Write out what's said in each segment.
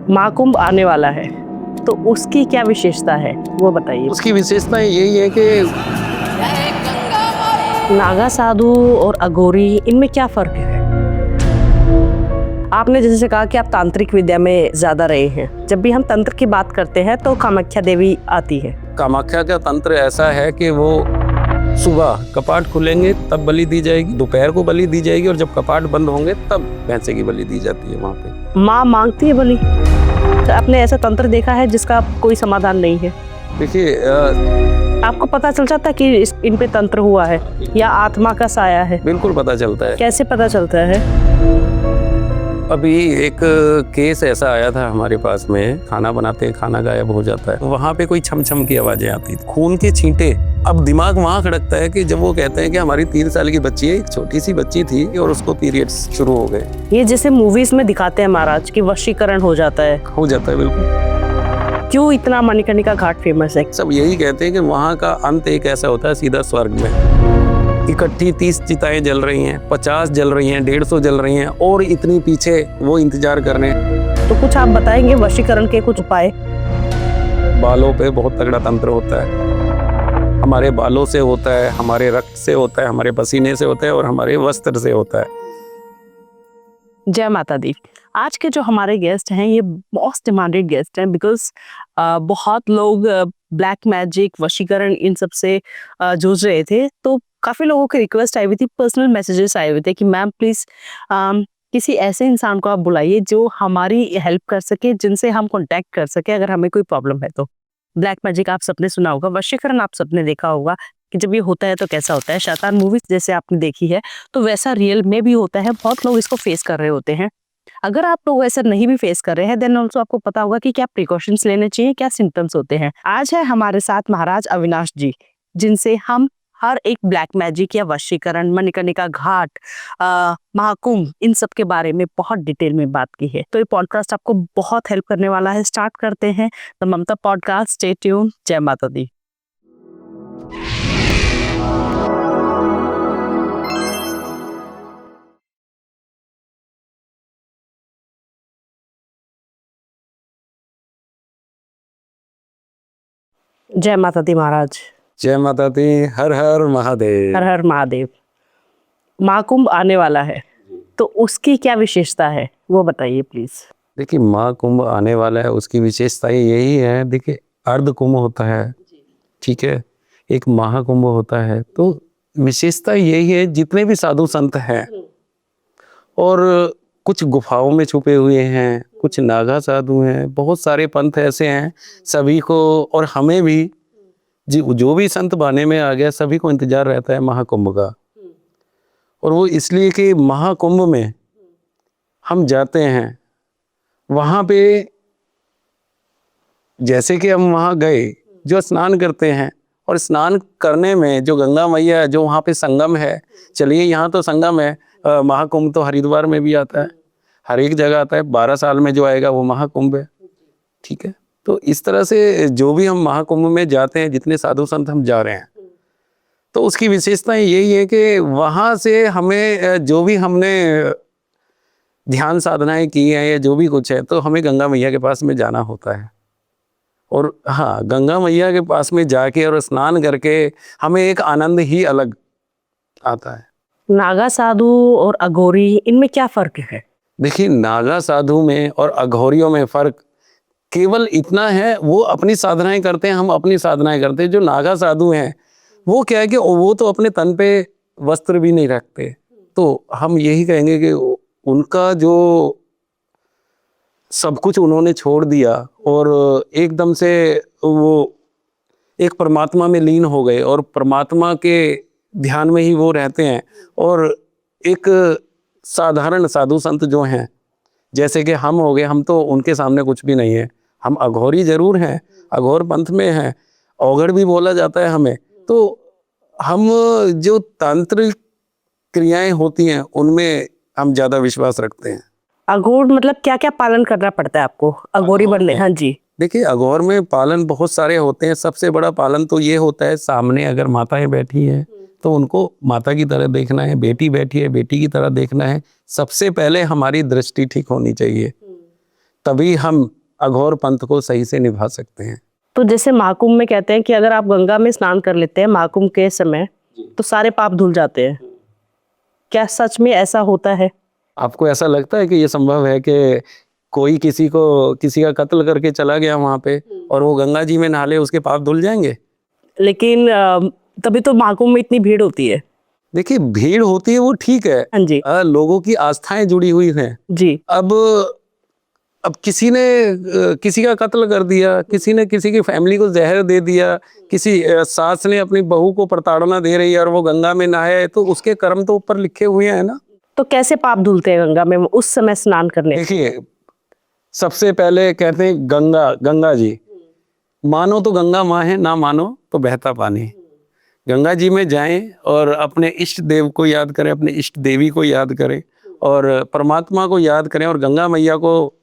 महाकुंभ आने वाला है, तो उसकी क्या विशेषता है वो बताइए। उसकी विशेषता यही है कि नागा साधु और अघोरी, इनमें क्या फर्क है? आपने जैसे कहा कि आप तांत्रिक विद्या में ज्यादा रहे हैं। जब भी हम तंत्र की बात करते हैं तो कामाख्या देवी आती है। कामाख्या का तंत्र ऐसा है कि वो सुबह कपाट खुलेंगे तब बलि दी जाएगी, दोपहर को बलि दी जाएगी, और जब कपाट बंद होंगे तब भैंसे की बलि दी जाती है। वहाँ पे माँ मांगती है बलि। तो आपने ऐसा तंत्र देखा है जिसका कोई समाधान नहीं है? देखिए, आपको पता चल जाता है कि इन पे तंत्र हुआ है या आत्मा का साया है? बिल्कुल पता चलता है। कैसे पता चलता है? अभी एक केस ऐसा आया था हमारे पास में, खाना बनाते हैं खाना गायब हो जाता है, वहाँ पे कोई छम छम की आवाजें आती थी, खून के छींटे। अब दिमाग वहाँ खड़कता है कि जब वो कहते हैं कि हमारी 3 साल की बच्ची है, एक छोटी सी बच्ची थी और उसको पीरियड्स शुरू हो गए। ये जैसे मूवीज में दिखाते हैं महाराज कि वशीकरण हो जाता है। बिल्कुल। क्यों इतना मणिकर्णिका घाट फेमस है? सब यही कहते हैं कि वहाँ का अंत एक ऐसा होता है सीधा स्वर्ग में। इकट्ठी 30 चिताएं जल रही हैं, 50 जल रही हैं, 150 जल रही हैं, और इतनी पीछे वो इंतजार कर रहे हैं। तो कुछ आप बताएंगे वशीकरण के कुछ उपाय? बालों पे बहुत तगड़ा तंत्र होता है। हमारे बालों से होता है, हमारे रक्त से होता है, हमारे पसीने से होता है, और हमारे वस्त्र से होता है। जय माता दी। आज के जो हमारे गेस्ट हैं ये मोस्ट डिमांडेड गेस्ट हैं, बिकॉज बहुत लोग ब्लैक मैजिक, वशीकरण, इन सब से जूझ रहे थे। तो काफी लोगों की रिक्वेस्ट आई हुई थी, पर्सनल मैसेजेस आए हुए थे कि मैम प्लीज किसी ऐसे इंसान को आप बुलाइए जो हमारी हेल्प कर सके, जिनसे हम कांटेक्ट कर सके अगर हमें कोई प्रॉब्लम है तो। ब्लैक मैजिक आप सबने सुना होगा, वशीकरण आप सबने देखा होगा कि जब ये होता है तो कैसा होता है। शैतान मूवीज जैसे आपने देखी है तो वैसा रियल में भी होता है। बहुत लोग इसको फेस कर रहे होते हैं। अगर आप लोग ऐसा नहीं भी फेस कर रहे हैं देन ऑल्सो आपको पता होगा कि क्या प्रिकॉशंस लेने चाहिए, क्या सिम्टम्स होते हैं। आज है हमारे साथ महाराज अविनाश जी, जिनसे हम हर एक ब्लैक मैजिक या वशीकरण, मणिकर्णिका घाट, महाकुंभ, इन सब के बारे में बहुत डिटेल में बात की है। तो ये पॉडकास्ट आपको बहुत हेल्प करने वाला है। स्टार्ट करते हैं the Mamta podcast. Stay tune. जय माता दी। जय माता दी महाराज। जय माता दी। हर हर महादेव। हर हर महादेव। महाकुंभ आने वाला है, तो उसकी क्या विशेषता है वो बताइए प्लीज। देखिए, महाकुंभ आने वाला है, उसकी विशेषता यही है। देखिए, अर्ध कुंभ होता है, ठीक है, एक महाकुंभ होता है। तो विशेषता यही है, जितने भी साधु संत हैं और कुछ गुफाओं में छुपे हुए हैं, कुछ नागा साधु हैं, बहुत सारे पंथ ऐसे हैं, सभी को और हमें भी जो भी संत बाने में आ गया, सभी को इंतजार रहता है महाकुंभ का। और वो इसलिए कि महाकुंभ में हम जाते हैं, वहाँ पे जैसे कि हम वहाँ गए, जो स्नान करते हैं, और स्नान करने में जो गंगा मैया, जो वहाँ पे संगम है, चलिए यहाँ तो संगम है, महाकुंभ तो हरिद्वार में भी आता है, हर एक जगह आता है। 12 साल में जो आएगा वो महाकुंभ है, ठीक है। तो इस तरह से जो भी हम महाकुंभ में जाते हैं, जितने साधु संत हम जा रहे हैं, तो उसकी विशेषताएं यही है कि वहाँ से हमें जो भी हमने ध्यान साधनाएं की हैं या जो भी कुछ है, तो हमें गंगा मैया के पास में जाना होता है। और हाँ, गंगा मैया के पास में जाके और स्नान करके हमें एक आनंद ही अलग आता है। नागा साधु और अघोरी, इनमें क्या फर्क है? देखिए, नागा साधु में और अघोरियों में फर्क केवल इतना है, वो अपनी साधनाएं करते हैं, हम अपनी साधनाएं करते हैं। जो नागा साधु हैं वो क्या है कि वो तो अपने तन पे वस्त्र भी नहीं रखते। तो हम यही कहेंगे कि उनका जो सब कुछ उन्होंने छोड़ दिया और एकदम से वो एक परमात्मा में लीन हो गए, और परमात्मा के ध्यान में ही वो रहते हैं। और एक साधारण साधु संत जो हैं, जैसे कि हम हो गए, हम तो उनके सामने कुछ भी नहीं है। हम अघोरी जरूर हैं, अघोर पंथ में हैं, औघड़ भी बोला जाता है हमें। तो हम जो तांत्रिक क्रियाएं होती हैं उनमें हम ज़्यादा विश्वास रखते हैं। अघोर मतलब क्या क्या पालन करना पड़ता है आपको अघोरी बनने? हाँ जी। देखिए, अघोर में पालन बहुत सारे होते हैं। सबसे बड़ा पालन तो ये होता है, सामने अगर माताएं बैठी हैं तो उनको माता की तरह देखना है, बेटी बैठी है बेटी की तरह देखना है। सबसे पहले हमारी दृष्टि ठीक होनी चाहिए, तभी हम अघोर पंथ को सही से निभा सकते हैं। तो जैसे महाकुंभ में कहते हैं कि अगर आप गंगा में स्नान कर लेते हैं महाकुंभ के समय तो सारे पाप धुल जाते हैं, क्या सच में ऐसा होता है? आपको ऐसा लगता है कि ये संभव है कि कोई किसी का कत्ल करके चला गया वहां पे और वो गंगा जी में नहा ले, उसके पाप धुल जाएंगे? लेकिन तभी तो महाकुंभ में इतनी भीड़ होती है। देखिए, भीड़ होती है वो ठीक है, हाँ जी। लोगों की आस्थाएं जुड़ी हुई हैं। जी। अब किसी ने किसी का कत्ल कर दिया, किसी ने किसी की फैमिली को जहर दे दिया, किसी सास ने अपनी बहू को प्रताड़ना दे रही है और वो गंगा में नहाए, तो उसके कर्म तो ऊपर लिखे हुए हैं ना। तो कैसे पाप धुलते हैं गंगा में उस समय स्नान करने? देखिए, सबसे पहले कहते हैं गंगा जी, मानो तो गंगा माँ है, ना मानो तो बहता पानी। गंगा जी में जाएं और अपने इष्ट देव को याद करें, अपने इष्ट देवी को याद करें और परमात्मा को याद करें और गंगा मैया को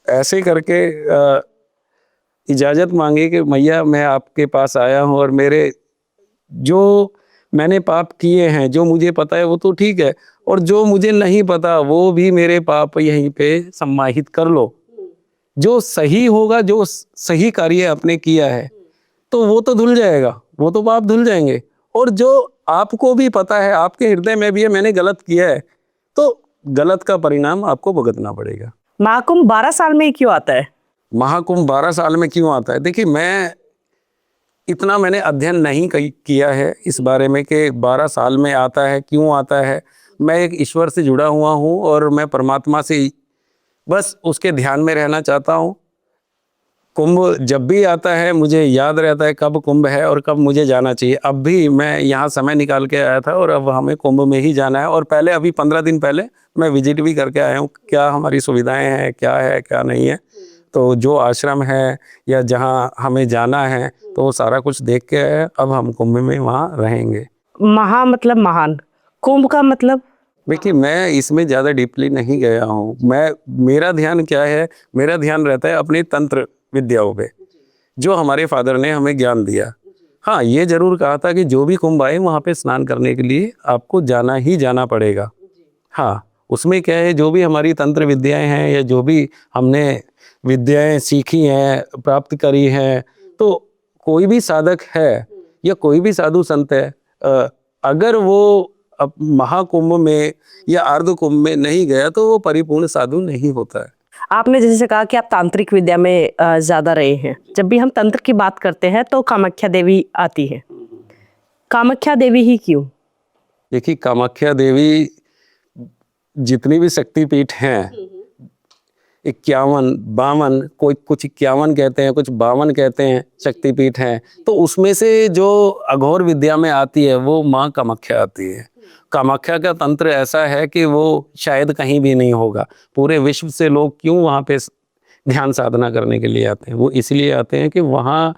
ऐसे करके इजाज़त मांगे कि मैया मैं आपके पास आया हूँ और मेरे जो मैंने पाप किए हैं, जो मुझे पता है वो तो ठीक है, और जो मुझे नहीं पता वो भी मेरे पाप यहीं पे सम्माहित कर लो। जो सही होगा, जो सही कार्य आपने किया है तो वो तो धुल जाएगा, वो तो पाप धुल जाएंगे। और जो आपको भी पता है, आपके हृदय में भी है मैंने गलत किया है, तो गलत का परिणाम आपको भुगतना पड़ेगा। महाकुंभ 12 साल में ही क्यों आता है? महाकुंभ 12 साल में क्यों आता है? देखिए, मैंने अध्ययन नहीं किया है इस बारे में कि 12 साल में आता है, क्यों आता है। मैं एक ईश्वर से जुड़ा हुआ हूँ और मैं परमात्मा से बस उसके ध्यान में रहना चाहता हूँ। कुंभ जब भी आता है मुझे याद रहता है कब कुंभ है और कब मुझे जाना चाहिए। अब भी मैं यहाँ समय निकाल के आया था और अब हमें कुंभ में ही जाना है, और पहले अभी 15 दिन पहले मैं विजिट भी करके आया हूँ, क्या हमारी सुविधाएं हैं, क्या नहीं है। तो जो आश्रम है या जहाँ हमें जाना है तो वो सारा कुछ देख के आए। अब हम कुंभ में वहाँ रहेंगे। महा मतलब महान, कुंभ का मतलब? देखिए, मैं इसमें ज़्यादा डीपली नहीं गया हूँ। मेरा ध्यान क्या है, मेरा ध्यान रहता है अपनी तंत्र विद्याओं पे, जो हमारे फादर ने हमें ज्ञान दिया। हाँ, ये जरूर कहा था कि जो भी कुंभ आए वहाँ पे स्नान करने के लिए आपको जाना ही जाना पड़ेगा। हाँ, उसमें क्या है, जो भी हमारी तंत्र विद्याएं हैं या जो भी हमने विद्याएं सीखी हैं, प्राप्त करी हैं, तो कोई भी साधक है या कोई भी साधु संत है, अगर वो अब महाकुंभ में या अर्ध कुंभ में नहीं गया तो वो परिपूर्ण साधु नहीं होता है। आपने जैसे कहा कि आप तांत्रिक विद्या में ज्यादा रहे हैं। जब भी हम तंत्र की बात करते हैं तो कामाख्या देवी आती है। कामाख्या देवी ही क्यों? देखिए, कामाख्या देवी जितनी भी शक्तिपीठ हैं, 51 52, कोई कुछ 51 कहते हैं, कुछ 52 कहते हैं शक्तिपीठ हैं, तो उसमें से जो अघोर विद्या में आती है वो माँ कामाख्या आती है। कामाख्या का तंत्र ऐसा है कि वो शायद कहीं भी नहीं होगा। पूरे विश्व से लोग क्यों वहाँ पे ध्यान साधना करने के लिए आते हैं? वो इसलिए आते हैं कि वहाँ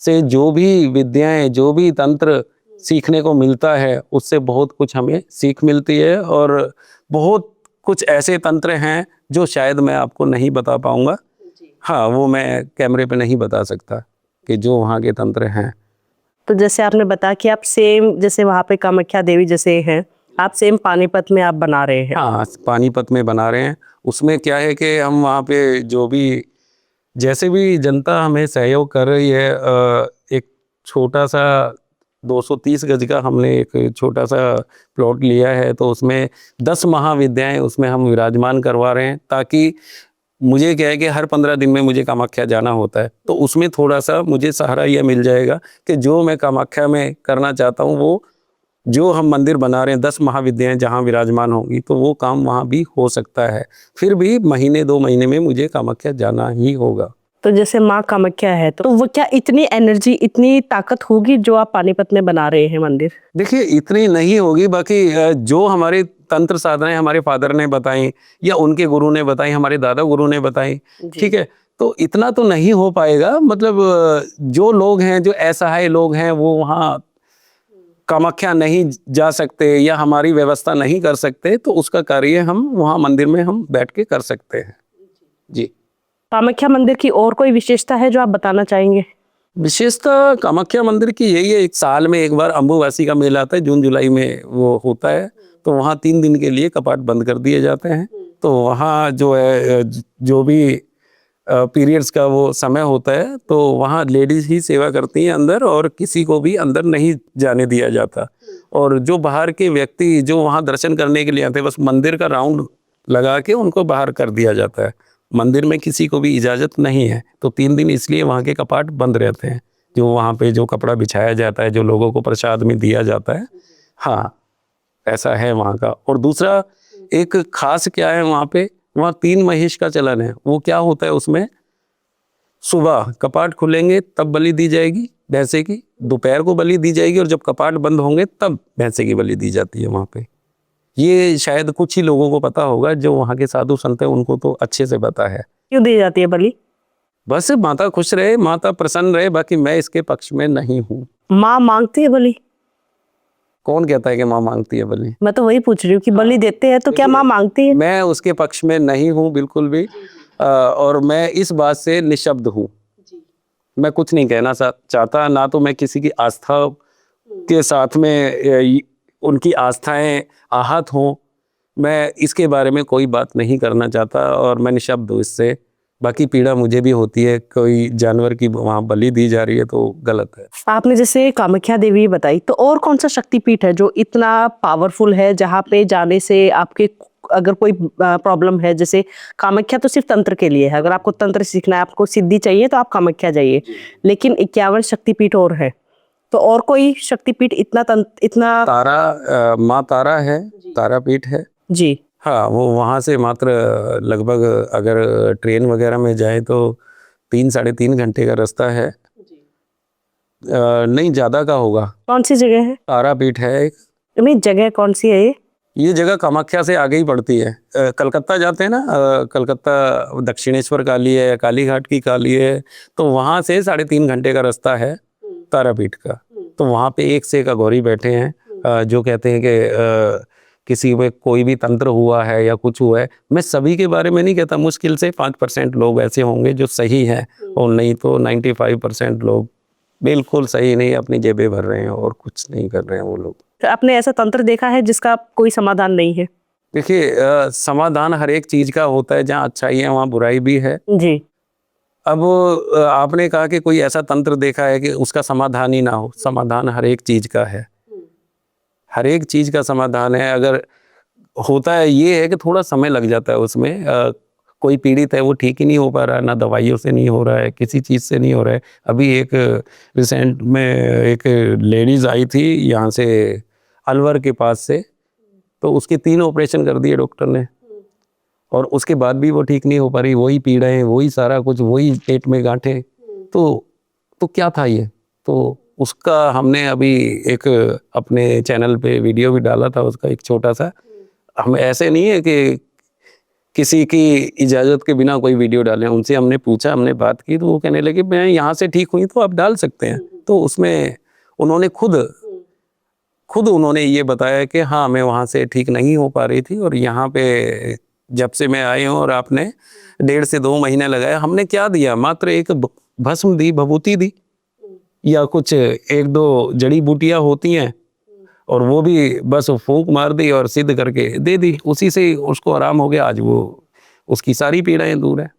से जो भी विद्याएं, जो भी तंत्र सीखने को मिलता है उससे बहुत कुछ हमें सीख मिलती है। और बहुत कुछ ऐसे तंत्र हैं जो शायद मैं आपको नहीं बता पाऊंगा। हाँ, वो मैं कैमरे पे नहीं बता सकता कि जो वहाँ के तंत्र हैं। तो जैसे आपने बताया कि आप सेम जैसे वहाँ पे कामाख्या देवी जैसे हैं, आप सेम पानीपत में आप बना रहे हैं। हाँ, पानीपत में बना रहे हैं। उसमें क्या है कि हम वहाँ पे जो भी जैसे भी जनता हमें सहयोग कर रही है, एक छोटा सा 230 गज का हमने एक छोटा सा प्लॉट लिया है, तो उसमें 10 महाविद्याएं उसमें हम विराजमान करवा रहे हैं, ताकि मुझे क्या है कि हर 15 दिन में मुझे कामाख्या जाना होता है, तो उसमें थोड़ा सा मुझे सहारा यह मिल जाएगा कि जो मैं कामाख्या में करना चाहता हूँ वो जो हम मंदिर बना रहे हैं 10 महाविद्याएं जहाँ विराजमान होंगी, तो वो काम वहाँ भी हो सकता है। फिर भी महीने 2 महीने में मुझे कामाख्या जाना ही होगा। तो जैसे माँ कामाख्या है तो वो क्या इतनी एनर्जी, इतनी ताकत होगी जो आप पानीपत में बना रहे हैं मंदिर? देखिए, इतनी नहीं होगी, बाकी जो हमारे तंत्र साधनाएं हमारे फादर ने बताई या उनके गुरु ने बताई, हमारे दादा गुरु ने बताई, ठीक है, तो इतना तो नहीं हो पाएगा। मतलब जो लोग हैं, जो असहाय लोग हैं, वो वहाँ कामाख्या नहीं जा सकते या हमारी व्यवस्था नहीं कर सकते, तो उसका कार्य हम वहाँ मंदिर में हम बैठ के कर सकते हैं। जी। कामाख्या मंदिर की और कोई विशेषता है जो आप बताना चाहेंगे? विशेषता कामाख्या मंदिर की यही है, एक साल में एक बार अम्बुवासी का मेला आता है, जून जुलाई में वो होता है, तो वहाँ 3 दिन के लिए कपाट बंद कर दिए जाते हैं। तो वहाँ जो है जो भी पीरियड्स का वो समय होता है, तो वहाँ लेडीज ही सेवा करती हैं अंदर, और किसी को भी अंदर नहीं जाने दिया जाता। और जो बाहर के व्यक्ति जो वहाँ दर्शन करने के लिए आते हैं, बस मंदिर का राउंड लगा के उनको बाहर कर दिया जाता है। मंदिर में किसी को भी इजाज़त नहीं है। तो 3 दिन इसलिए वहाँ के कपाट बंद रहते हैं। जो वहाँ पे जो कपड़ा बिछाया जाता है, जो लोगों को प्रसाद में दिया जाता है, हाँ, ऐसा है वहाँ का। और दूसरा एक खास क्या है वहाँ पे, वहाँ 3 महिष का चलन है। वो क्या होता है उसमें, सुबह कपाट खुलेंगे तब बलि दी जाएगी भैंसे की, दोपहर को बलि दी जाएगी, और जब कपाट बंद होंगे तब भैंसे की बलि दी जाती है वहाँ पे। ये शायद कुछ ही लोगों को पता होगा, जो वहाँ के साधु संत हैं उनको तो अच्छे से पता है। क्यों दी जाती है बलि? बस माता खुश रहे, माता प्रसन्न रहे, बाकी मैं इसके पक्ष में नहीं हूँ। माँ मांगती है बलि? कौन कहता है कि माँ मांगती है बलि? मैं तो वही पूछ रही हूँ कि बलि देते हैं तो क्या माँ मांगती है? मैं उसके पक्ष में नहीं हूँ बिल्कुल भी। और मैं इस बात से निशब्द हूँ। मैं कुछ नहीं कहना चाहता, ना तो मैं किसी की आस्था के साथ में उनकी आस्थाएं आहत हों। मैं इसके बारे में कोई बात नहीं करना चाहता, और मैं निशब्द हूँ इससे। बाकी पीड़ा मुझे भी होती है, कोई जानवर की वहाँ बलि दी जा रही है तो गलत है। आपने जैसे कामाख्या देवी बताई, तो और कौन सा शक्तिपीठ है जो इतना पावरफुल है, जहाँ पे जाने से आपके अगर कोई प्रॉब्लम है, जैसे कामाख्या तो सिर्फ तंत्र के लिए है, अगर आपको तंत्र सीखना है, आपको सिद्धि चाहिए तो आप कामाख्या जाइए, लेकिन 51 शक्तिपीठ और है, तो और कोई शक्तिपीठ इतना तारा, माँ तारा है, तारापीठ है जी। हाँ, वो वहाँ से मात्र लगभग अगर ट्रेन वगैरह में जाए तो 3-3.5 घंटे का रास्ता है। नहीं, ज़्यादा का होगा। कौन सी जगह है? तारापीठ है एक। नहीं, जगह कौन सी है ये जगह कामाख्या से आगे ही पड़ती है। कलकत्ता जाते हैं ना, कलकत्ता दक्षिणेश्वर काली है, काली घाट की काली है, तो वहाँ से 3.5 घंटे का रास्ता है तारापीठ का। तो वहाँ पे एक से एक अघोरी बैठे हैं, जो कहते हैं कि किसी में कोई भी तंत्र हुआ है या कुछ हुआ है। मैं सभी के बारे में नहीं कहता, मुश्किल से 5% लोग ऐसे होंगे जो सही हैं, और नहीं तो 95% लोग बिल्कुल सही नहीं, अपनी जेबें भर रहे हैं और कुछ नहीं कर रहे हैं वो लोग। तो आपने ऐसा तंत्र देखा है जिसका कोई समाधान नहीं है? देखिए, समाधान हर एक चीज का होता है, जहाँ अच्छाई है वहाँ बुराई भी है जी। अब आपने कहा कि कोई ऐसा तंत्र देखा है कि उसका समाधान ही ना हो। समाधान हर एक चीज का है, हर एक चीज का समाधान है। अगर होता है ये है कि थोड़ा समय लग जाता है उसमें। कोई पीड़ित है वो ठीक ही नहीं हो पा रहा है, ना दवाइयों से नहीं हो रहा है, किसी चीज़ से नहीं हो रहा है। अभी एक रिसेंट में एक लेडीज़ आई थी यहाँ से अलवर के पास से, तो उसके 3 ऑपरेशन कर दिए डॉक्टर ने, और उसके बाद भी वो ठीक नहीं हो पा रही। वही पीड़ाएं, वही सारा कुछ, वही पेट में गांठें। तो क्या था ये? तो उसका हमने अभी एक अपने चैनल पे वीडियो भी डाला था उसका, एक छोटा सा। हम ऐसे नहीं है कि किसी की इजाज़त के बिना कोई वीडियो डालें। उनसे हमने पूछा, हमने बात की, तो वो कहने लगे मैं यहाँ से ठीक हुई तो आप डाल सकते हैं। तो उसमें उन्होंने खुद उन्होंने ये बताया कि हाँ, मैं वहाँ से ठीक नहीं हो पा रही थी, और यहाँ पे जब से मैं आई हूँ, और आपने 1.5 से 2 महीने लगाए। हमने क्या दिया? मात्र एक भस्म दी, भभूति दी, या कुछ 1-2 जड़ी बूटियाँ होती हैं, और वो भी बस फूंक मार दी और सिद्ध करके दे दी, उसी से उसको आराम हो गया। आज वो उसकी सारी पीड़ाएं दूर है।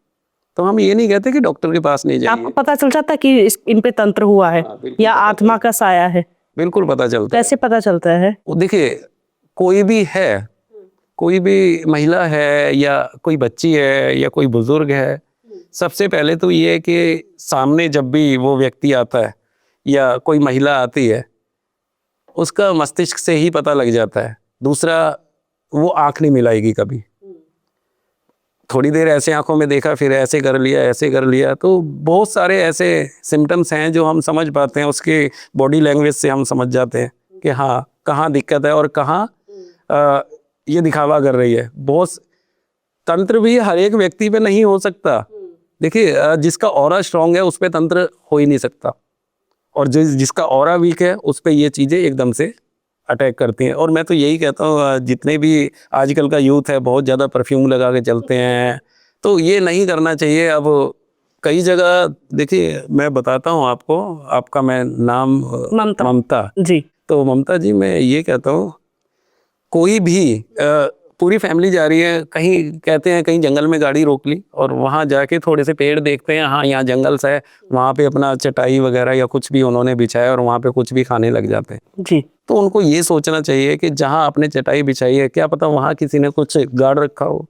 तो हम ये नहीं कहते कि डॉक्टर के पास नहीं आपको जाइए। पता चल जाता कि इन पे तंत्र हुआ है या आत्मा का साया है? बिल्कुल पता चलता है। कैसे पता चलता है? वो देखिए, कोई भी है, कोई भी महिला है, या कोई बच्ची है, या कोई बुजुर्ग है, सबसे पहले तो ये है कि सामने जब भी वो व्यक्ति आता है या कोई महिला आती है, उसका मस्तिष्क से ही पता लग जाता है। दूसरा, वो आंख नहीं मिलाएगी कभी। थोड़ी देर ऐसे आंखों में देखा, फिर ऐसे कर लिया, ऐसे कर लिया। तो बहुत सारे ऐसे सिम्टम्स हैं जो हम समझ पाते हैं, उसके बॉडी लैंग्वेज से हम समझ जाते हैं कि हाँ, कहाँ दिक्कत है और कहाँ ये दिखावा कर रही है। बहुत तंत्र भी हर एक व्यक्ति पे नहीं हो सकता। देखिए, जिसका ऑरा स्ट्रांग है उस पे तंत्र हो ही नहीं सकता, और जिसका ऑरा वीक है उस पे ये चीज़ें एकदम से अटैक करती हैं। और मैं तो यही कहता हूँ, जितने भी आजकल का यूथ है बहुत ज़्यादा परफ्यूम लगा के चलते हैं, तो ये नहीं करना चाहिए। अब कई जगह देखिए, मैं बताता हूँ आपको, आपका मैं नाम ममता ममता जी। तो ममता जी, मैं ये कहता हूँ, कोई भी पूरी फैमिली जा रही है, कहीं कहते हैं कहीं जंगल में गाड़ी रोक ली और वहाँ जाके थोड़े से पेड़ देखते हैं, हाँ यहाँ जंगल सा है, वहाँ पे अपना चटाई वगैरह या कुछ भी उन्होंने बिछाया और वहाँ पे कुछ भी खाने लग जाते हैं। जी। तो उनको ये सोचना चाहिए कि जहाँ आपने चटाई बिछाई है, क्या पता वहाँ किसी ने कुछ गाड़ रखा हो,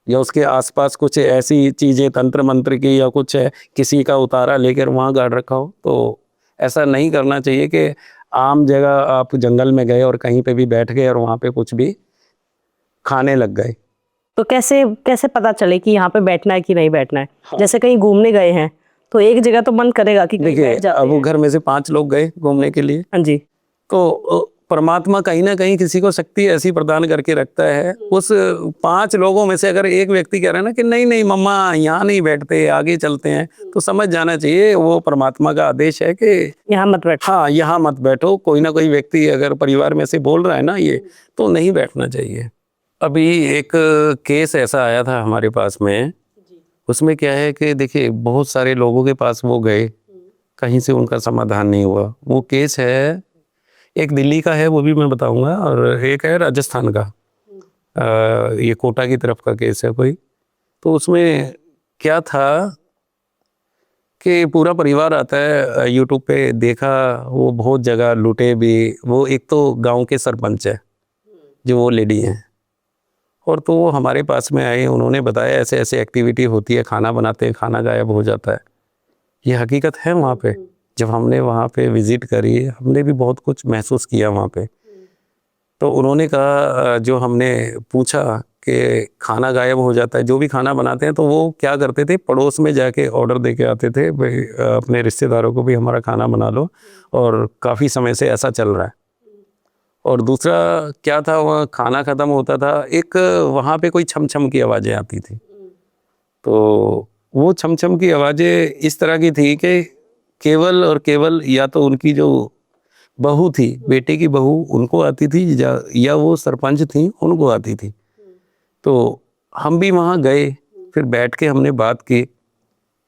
या उसके आसपास कुछ ऐसी चीजें तंत्र मंत्र की या कुछ है, किसी का उतारा लेकर वहाँ गाड़ रखा हो। तो ऐसा नहीं करना चाहिए कि आम जगह आप जंगल में गए और कहीं पे भी बैठ गए और वहाँ पे कुछ भी खाने लग गए। तो कैसे कैसे पता चले कि यहाँ पे बैठना है कि नहीं बैठना है? हाँ। जैसे कहीं घूमने गए हैं तो एक जगह तो मन करेगा कि कहीं देखिए, बैठ जाते अब वो हैं। घर में से 5 लोग गए घूमने के लिए, हाँ जी। तो परमात्मा कहीं ना कहीं किसी को शक्ति ऐसी प्रदान करके रखता है। उस 5 लोगों में से अगर एक व्यक्ति कह रहा है ना कि नहीं नहीं मम्मा यहाँ नहीं बैठते, आगे चलते हैं, तो समझ जाना चाहिए वो परमात्मा का आदेश है कि यहाँ मत बैठो। हाँ यहाँ मत बैठो। कोई ना कोई व्यक्ति अगर परिवार में से बोल रहा है ना ये, तो नहीं बैठना चाहिए। अभी एक केस ऐसा आया था हमारे पास में, उसमें क्या है कि देखिए बहुत सारे लोगों के पास वो गए, कहीं से उनका समाधान नहीं हुआ। वो केस है, एक दिल्ली का है वो भी मैं बताऊंगा, और एक है राजस्थान का। ये कोटा की तरफ का केस है कोई। तो उसमें क्या था कि पूरा परिवार आता है, यूट्यूब पे देखा, वो बहुत जगह लूटे भी। वो एक तो गांव के सरपंच है जो वो लेडी हैं, और तो वो हमारे पास में आए, उन्होंने बताया ऐसे ऐसे एक्टिविटी होती है, खाना बनाते हैं, खाना गायब हो जाता है। ये हकीकत है वहाँ पे। जब हमने वहाँ पे विज़िट करी, हमने भी बहुत कुछ महसूस किया वहाँ पे। तो उन्होंने कहा, जो हमने पूछा कि खाना गायब हो जाता है, जो भी खाना बनाते हैं, तो वो क्या करते थे, पड़ोस में जाके ऑर्डर दे के आते थे, भाई अपने रिश्तेदारों को भी हमारा खाना बना लो, और काफ़ी समय से ऐसा चल रहा है। और दूसरा क्या था, वह खाना ख़त्म होता था, एक वहाँ पे कोई छम छम की आवाज़ें आती थी। तो वो छम छम की आवाज़ें इस तरह की थी कि केवल और केवल या तो उनकी जो बहू थी, बेटे की बहू, उनको आती थी, या वो सरपंच थी उनको आती थी। तो हम भी वहाँ गए, फिर बैठ के हमने बात की।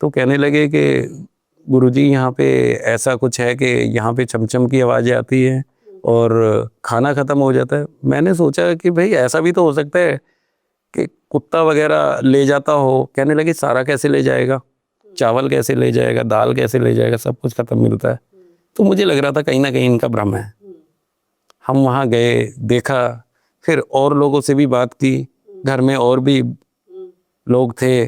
तो कहने लगे कि गुरुजी यहाँ पे ऐसा कुछ है कि यहाँ पे छमछम की आवाज़ें आती हैं और खाना ख़त्म हो जाता है। मैंने सोचा कि भाई ऐसा भी तो हो सकता है कि कुत्ता वगैरह ले जाता हो। कहने लगे सारा कैसे ले जाएगा, चावल कैसे ले जाएगा, दाल कैसे ले जाएगा, सब कुछ ख़त्म मिलता है। तो मुझे लग रहा था कहीं ना कहीं इनका भ्रम है। हम वहाँ गए, देखा, फिर और लोगों से भी बात की। घर में और भी लोग थे,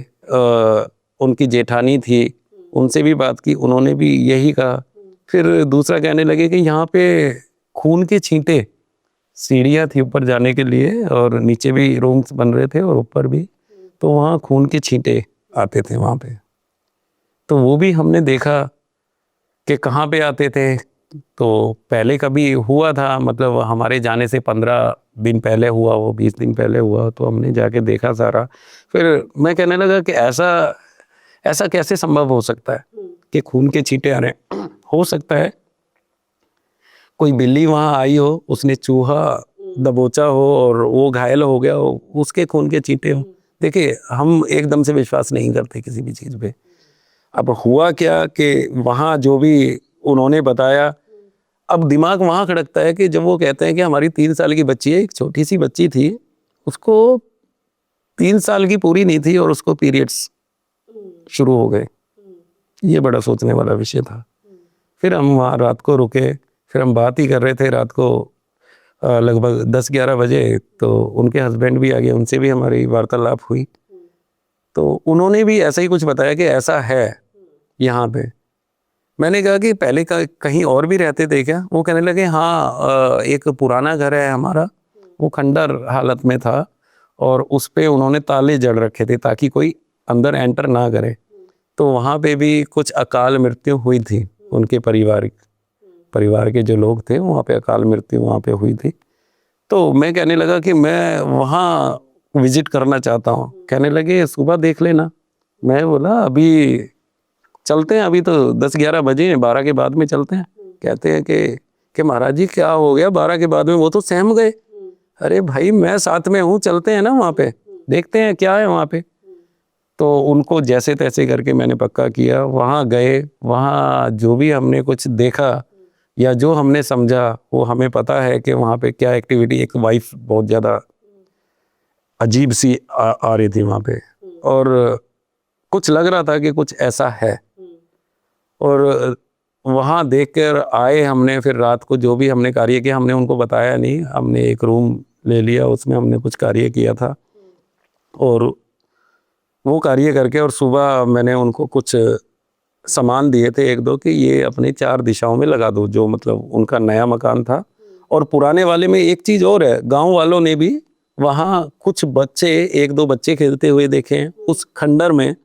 उनकी जेठानी थी, उनसे भी बात की, उन्होंने भी यही कहा। फिर दूसरा कहने लगे कि यहाँ पे खून के छींटे, सीढ़ियाँ थी ऊपर जाने के लिए और नीचे भी रूम्स बन रहे थे और ऊपर भी, तो वहाँ खून के छींटे आते थे वहाँ पे। तो वो भी हमने देखा कि कहाँ पे आते थे। तो पहले कभी हुआ था, मतलब हमारे जाने से 15 दिन पहले हुआ, वो 20 दिन पहले हुआ, तो हमने जाके देखा सारा। फिर मैं कहने लगा कि ऐसा ऐसा कैसे संभव हो सकता है कि खून के छींटे आ रहे हैं। हो सकता है कोई बिल्ली वहाँ आई हो, उसने चूहा दबोचा हो और वो घायल हो गया हो, उसके खून के छींटे हो। देखिए हम एकदम से विश्वास नहीं करते किसी भी चीज़ पे। अब हुआ क्या कि वहाँ जो भी उन्होंने बताया, अब दिमाग वहाँ खड़कता है कि जब वो कहते हैं कि हमारी 3 साल की बच्ची है, एक छोटी सी बच्ची थी, उसको 3 साल की पूरी नहीं थी और उसको पीरियड्स शुरू हो गए। ये बड़ा सोचने वाला विषय था। फिर हम वहाँ रात को रुके, फिर हम बात ही कर रहे थे रात को लगभग 10-11 बजे। तो उनके हस्बैंड भी आ गए, उनसे भी हमारी वार्तालाप हुई। तो उन्होंने भी ऐसा ही कुछ बताया कि ऐसा है यहाँ पे। मैंने कहा कि पहले कहीं और भी रहते थे क्या? वो कहने लगे हाँ, एक पुराना घर है हमारा, वो खंडर हालत में था और उस पे उन्होंने ताले जड़ रखे थे ताकि कोई अंदर एंटर ना करे। तो वहाँ पे भी कुछ अकाल मृत्यु हुई थी, उनके परिवार के जो लोग थे वहाँ पे अकाल मृत्यु वहाँ पे हुई थी। तो मैं कहने लगा कि मैं वहाँ विजिट करना चाहता हूँ। कहने लगे सुबह देख लेना। मैं बोला अभी चलते हैं, अभी तो 10-11 बजे हैं, 12 के बाद में चलते हैं। कहते हैं कि महाराज जी क्या हो गया 12 के बाद में, वो तो सहम गए। अरे भाई मैं साथ में हूँ, चलते हैं ना वहाँ पे, देखते हैं क्या है वहाँ पे। तो उनको जैसे तैसे करके मैंने पक्का किया, वहाँ गए। वहाँ जो भी हमने कुछ देखा या जो हमने समझा, वो हमें पता है कि वहाँ पे क्या एक्टिविटी, एक वाइफ बहुत ज़्यादा अजीब सी आ रही थी वहाँ पे, और कुछ लग रहा था कि कुछ ऐसा है। और वहाँ देखकर आए हमने, फिर रात को जो भी हमने कार्य किया हमने उनको बताया नहीं, हमने एक रूम ले लिया, उसमें हमने कुछ कार्य किया था, और वो कार्य करके और सुबह मैंने उनको कुछ सामान दिए थे एक दो कि ये अपने 4 दिशाओं में लगा दो, जो मतलब उनका नया मकान था। और पुराने वाले में एक चीज़ और है, गांव वालों ने भी वहाँ कुछ बच्चे, 1-2 बच्चे खेलते हुए देखे हैं उस खंडर में,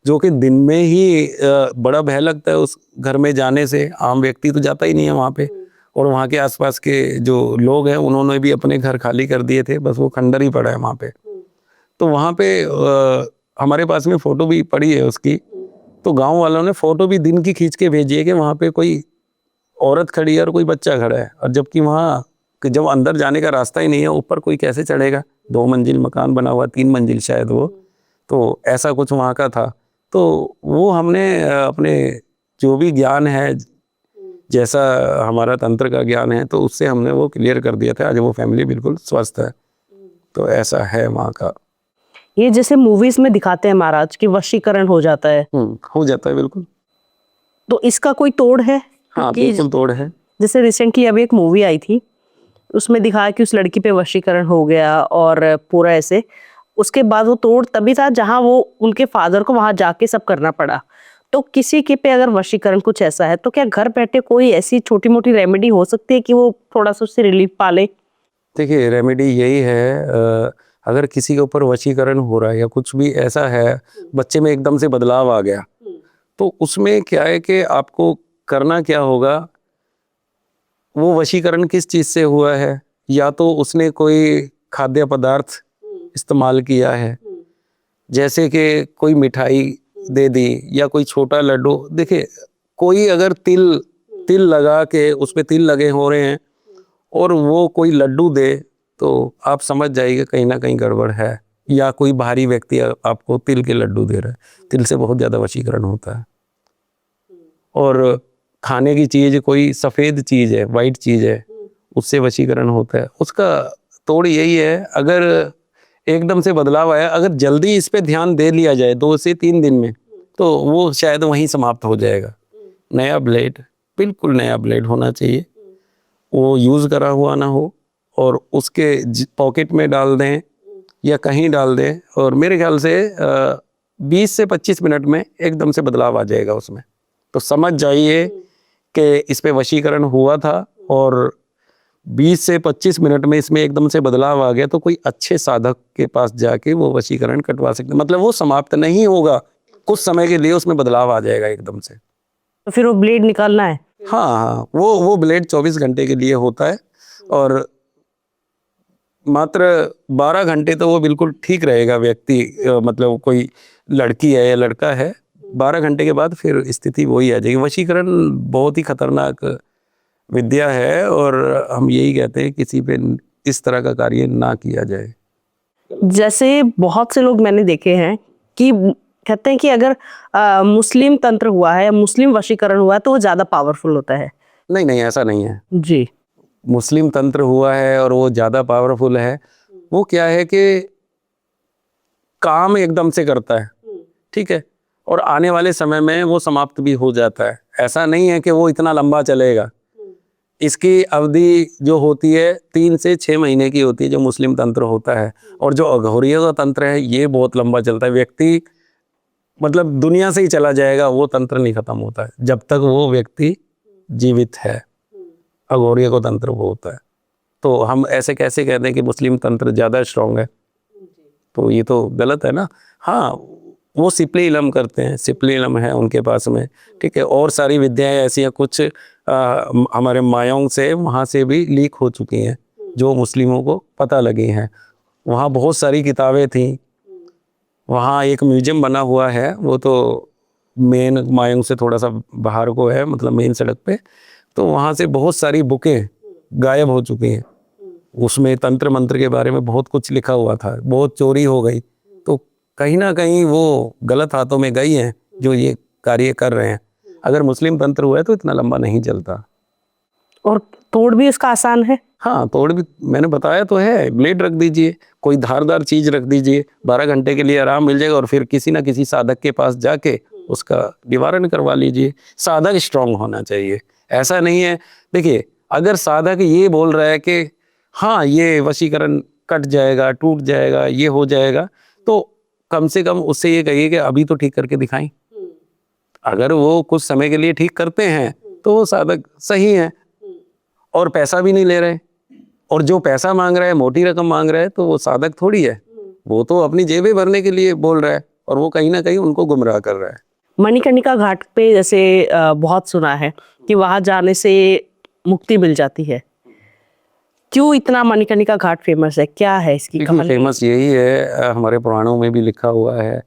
जो कि दिन में ही बड़ा भय लगता है उस घर में जाने से, आम व्यक्ति तो जाता ही नहीं है वहाँ पे। और वहाँ के आसपास के जो लोग हैं उन्होंने भी अपने घर खाली कर दिए थे, बस वो खंडर ही पड़ा है वहाँ पे। तो वहाँ पे हमारे पास में फ़ोटो भी पड़ी है उसकी, तो गांव वालों ने फ़ोटो भी दिन की खींच के भेजी है कि वहाँ पे कोई औरत खड़ी है और कोई बच्चा खड़ा है, और जबकि वहाँ जब अंदर जाने का रास्ता ही नहीं है, ऊपर कोई कैसे चढ़ेगा? 2 मंजिल मकान बना हुआ, 3 मंजिल शायद वो, तो ऐसा कुछ वहाँ का था। तो वो हमने अपने जो भी ज्ञान है, जैसा हमारा तंत्र का ज्ञान है, तो उससे हमने वो क्लियर कर दिया था। आज वो फैमिली बिल्कुल स्वस्थ है। तो ऐसा है वहाँ का। ये जैसे मूवीज में दिखाते हैं महाराज कि वशीकरण हो जाता है, हो जाता है बिल्कुल। तो इसका कोई तोड़ है? हाँ, क्योंकि बिल्कुल तोड़ है। जैसे रिसेंटली अभी एक मूवी आई थी, उसमें दिखाया कि उस लड़की पे वशीकरण हो गया और पूरा ऐसे, उसके बाद वो तोड़ तभी था जहां वो उनके फादर को वहां जाके सब करना पड़ा। तो किसी के पे अगर वशीकरण कुछ ऐसा है तो क्या घर बैठे कोई ऐसी छोटी मोटी रेमेडी हो सकती है कि वो थोड़ा सा उससे रिलीफ पा ले? देखिए, रेमेडी यही है, अगर किसी के ऊपर वशीकरण हो रहा है या कुछ भी ऐसा है, बच्चे में एकदम से बदलाव आ गया, तो उसमें क्या है कि आपको करना क्या होगा, वो वशीकरण किस चीज़ से हुआ है, या तो उसने कोई खाद्य पदार्थ इस्तेमाल किया है, जैसे कि कोई मिठाई दे दी या कोई छोटा लड्डू। देखिए, कोई अगर तिल तिल लगा के, उस पे तिल लगे हो रहे हैं और वो कोई लड्डू दे, तो आप समझ जाइए कहीं ना कहीं गड़बड़ है। या कोई बाहरी व्यक्ति आपको तिल के लड्डू दे रहा है, तिल से बहुत ज़्यादा वशीकरण होता है। और खाने की चीज़ कोई सफ़ेद चीज़ है, वाइट चीज़ है, उससे वशीकरण होता है। उसका तोड़ यही है, अगर एकदम से बदलाव आया, अगर जल्दी इस पे ध्यान दे लिया जाए 2 से 3 दिन में, तो वो शायद वहीं समाप्त हो जाएगा। नया ब्लेड, बिल्कुल नया ब्लेड होना चाहिए, वो यूज़ करा हुआ ना हो, और उसके पॉकेट में डाल दें या कहीं डाल दें, और मेरे ख्याल से 20 से 25 मिनट में एकदम से बदलाव आ जाएगा उसमें। तो समझ जाइए कि इस पे वशीकरण हुआ था, और 20 से 25 मिनट में इसमें एकदम से बदलाव आ गया, तो कोई अच्छे साधक के पास जाके वो वशीकरण कटवा सकते, मतलब वो समाप्त नहीं होगा, कुछ समय के लिए उसमें बदलाव आ जाएगा एकदम से। तो फिर वो ब्लेड निकालना है? हाँ हाँ, वो ब्लेड 24 घंटे के लिए होता है, और मात्र 12 घंटे तो वो बिल्कुल ठीक रहेगा व्यक्ति, मतलब कोई लड़की है या लड़का है, 12 घंटे के बाद फिर स्थिति वही आ जाएगी। वशीकरण बहुत ही खतरनाक विद्या है, और हम यही कहते हैं किसी पे इस तरह का कार्य ना किया जाए। जैसे बहुत से लोग मैंने देखे हैं कि कहते हैं कि अगर मुस्लिम तंत्र हुआ है या मुस्लिम वशीकरण हुआ है तो वो ज्यादा पावरफुल होता है। नहीं नहीं, ऐसा नहीं है। जी। मुस्लिम तंत्र हुआ है और वो ज़्यादा पावरफुल है, वो क्या है कि काम एकदम से करता है, ठीक है, और आने वाले समय में वो समाप्त भी हो जाता है। ऐसा नहीं है कि वो इतना लंबा चलेगा। इसकी अवधि जो होती है 3 से 6 महीने की होती है, जो मुस्लिम तंत्र होता है। और जो अघोरियों का तंत्र है, ये बहुत लंबा चलता है। व्यक्ति मतलब दुनिया से ही चला जाएगा, वो तंत्र नहीं खत्म होता है जब तक वो व्यक्ति जीवित है। अघोरियों का तंत्र वो होता है। तो हम ऐसे कैसे कहते हैं कि मुस्लिम तंत्र ज़्यादा स्ट्रॉन्ग है, तो ये तो गलत है ना। हाँ, वो सिपली इलम करते हैं, सिपली इलम है उनके पास में, ठीक है। और सारी विद्याएं ऐसी हैं, कुछ हमारे मायोंग से वहाँ से भी लीक हो चुकी हैं, जो मुस्लिमों को पता लगी हैं। वहाँ बहुत सारी किताबें थीं। वहाँ एक म्यूजियम बना हुआ है, वो तो मेन मायोंग से थोड़ा सा बाहर को है, मतलब मेन सड़क पे। तो वहाँ से बहुत सारी बुकें गायब हो चुकी हैं। उसमें तंत्र मंत्र के बारे में बहुत कुछ लिखा हुआ था, बहुत चोरी हो गई। तो कहीं ना कहीं वो गलत हाथों में गई हैं जो ये कार्य कर रहे हैं। अगर मुस्लिम तंत्र हुआ है तो इतना लंबा नहीं चलता। और तोड़ भी उसका आसान है? हाँ, तोड़ भी मैंने बताया तो है, ब्लेड रख दीजिए, कोई धारदार चीज रख दीजिए, 12 घंटे के लिए आराम मिल जाएगा और फिर किसी ना किसी साधक के पास जाके उसका निवारण करवा लीजिए। साधक स्ट्रांग होना चाहिए, ऐसा नहीं है। देखिए, अगर साधक ये बोल रहा है कि हाँ ये वशीकरण कट जाएगा, टूट जाएगा, ये हो जाएगा, तो कम से कम उससे ये कहिए कि अभी तो ठीक करके दिखाएं। अगर वो कुछ समय के लिए ठीक करते हैं तो वो साधक सही है और पैसा भी नहीं ले रहे, और जो पैसा मांग रहा है, मोटी रकम मांग रहा है, तो वो साधक थोड़ी है। वो तो अपनी जेबें भरने के लिए बोल रहा है और वो कहीं ना कहीं उनको गुमराह कर रहा है। मणिकर्णिका घाट पे जैसे बहुत सुना है कि वहां जाने से मुक्ति मिल जाती है। क्यों इतना मणिकर्णिका घाट फेमस है, क्या है इसकी कहानी? फेमस यही है, हमारे पुराणों में भी लिखा हुआ है।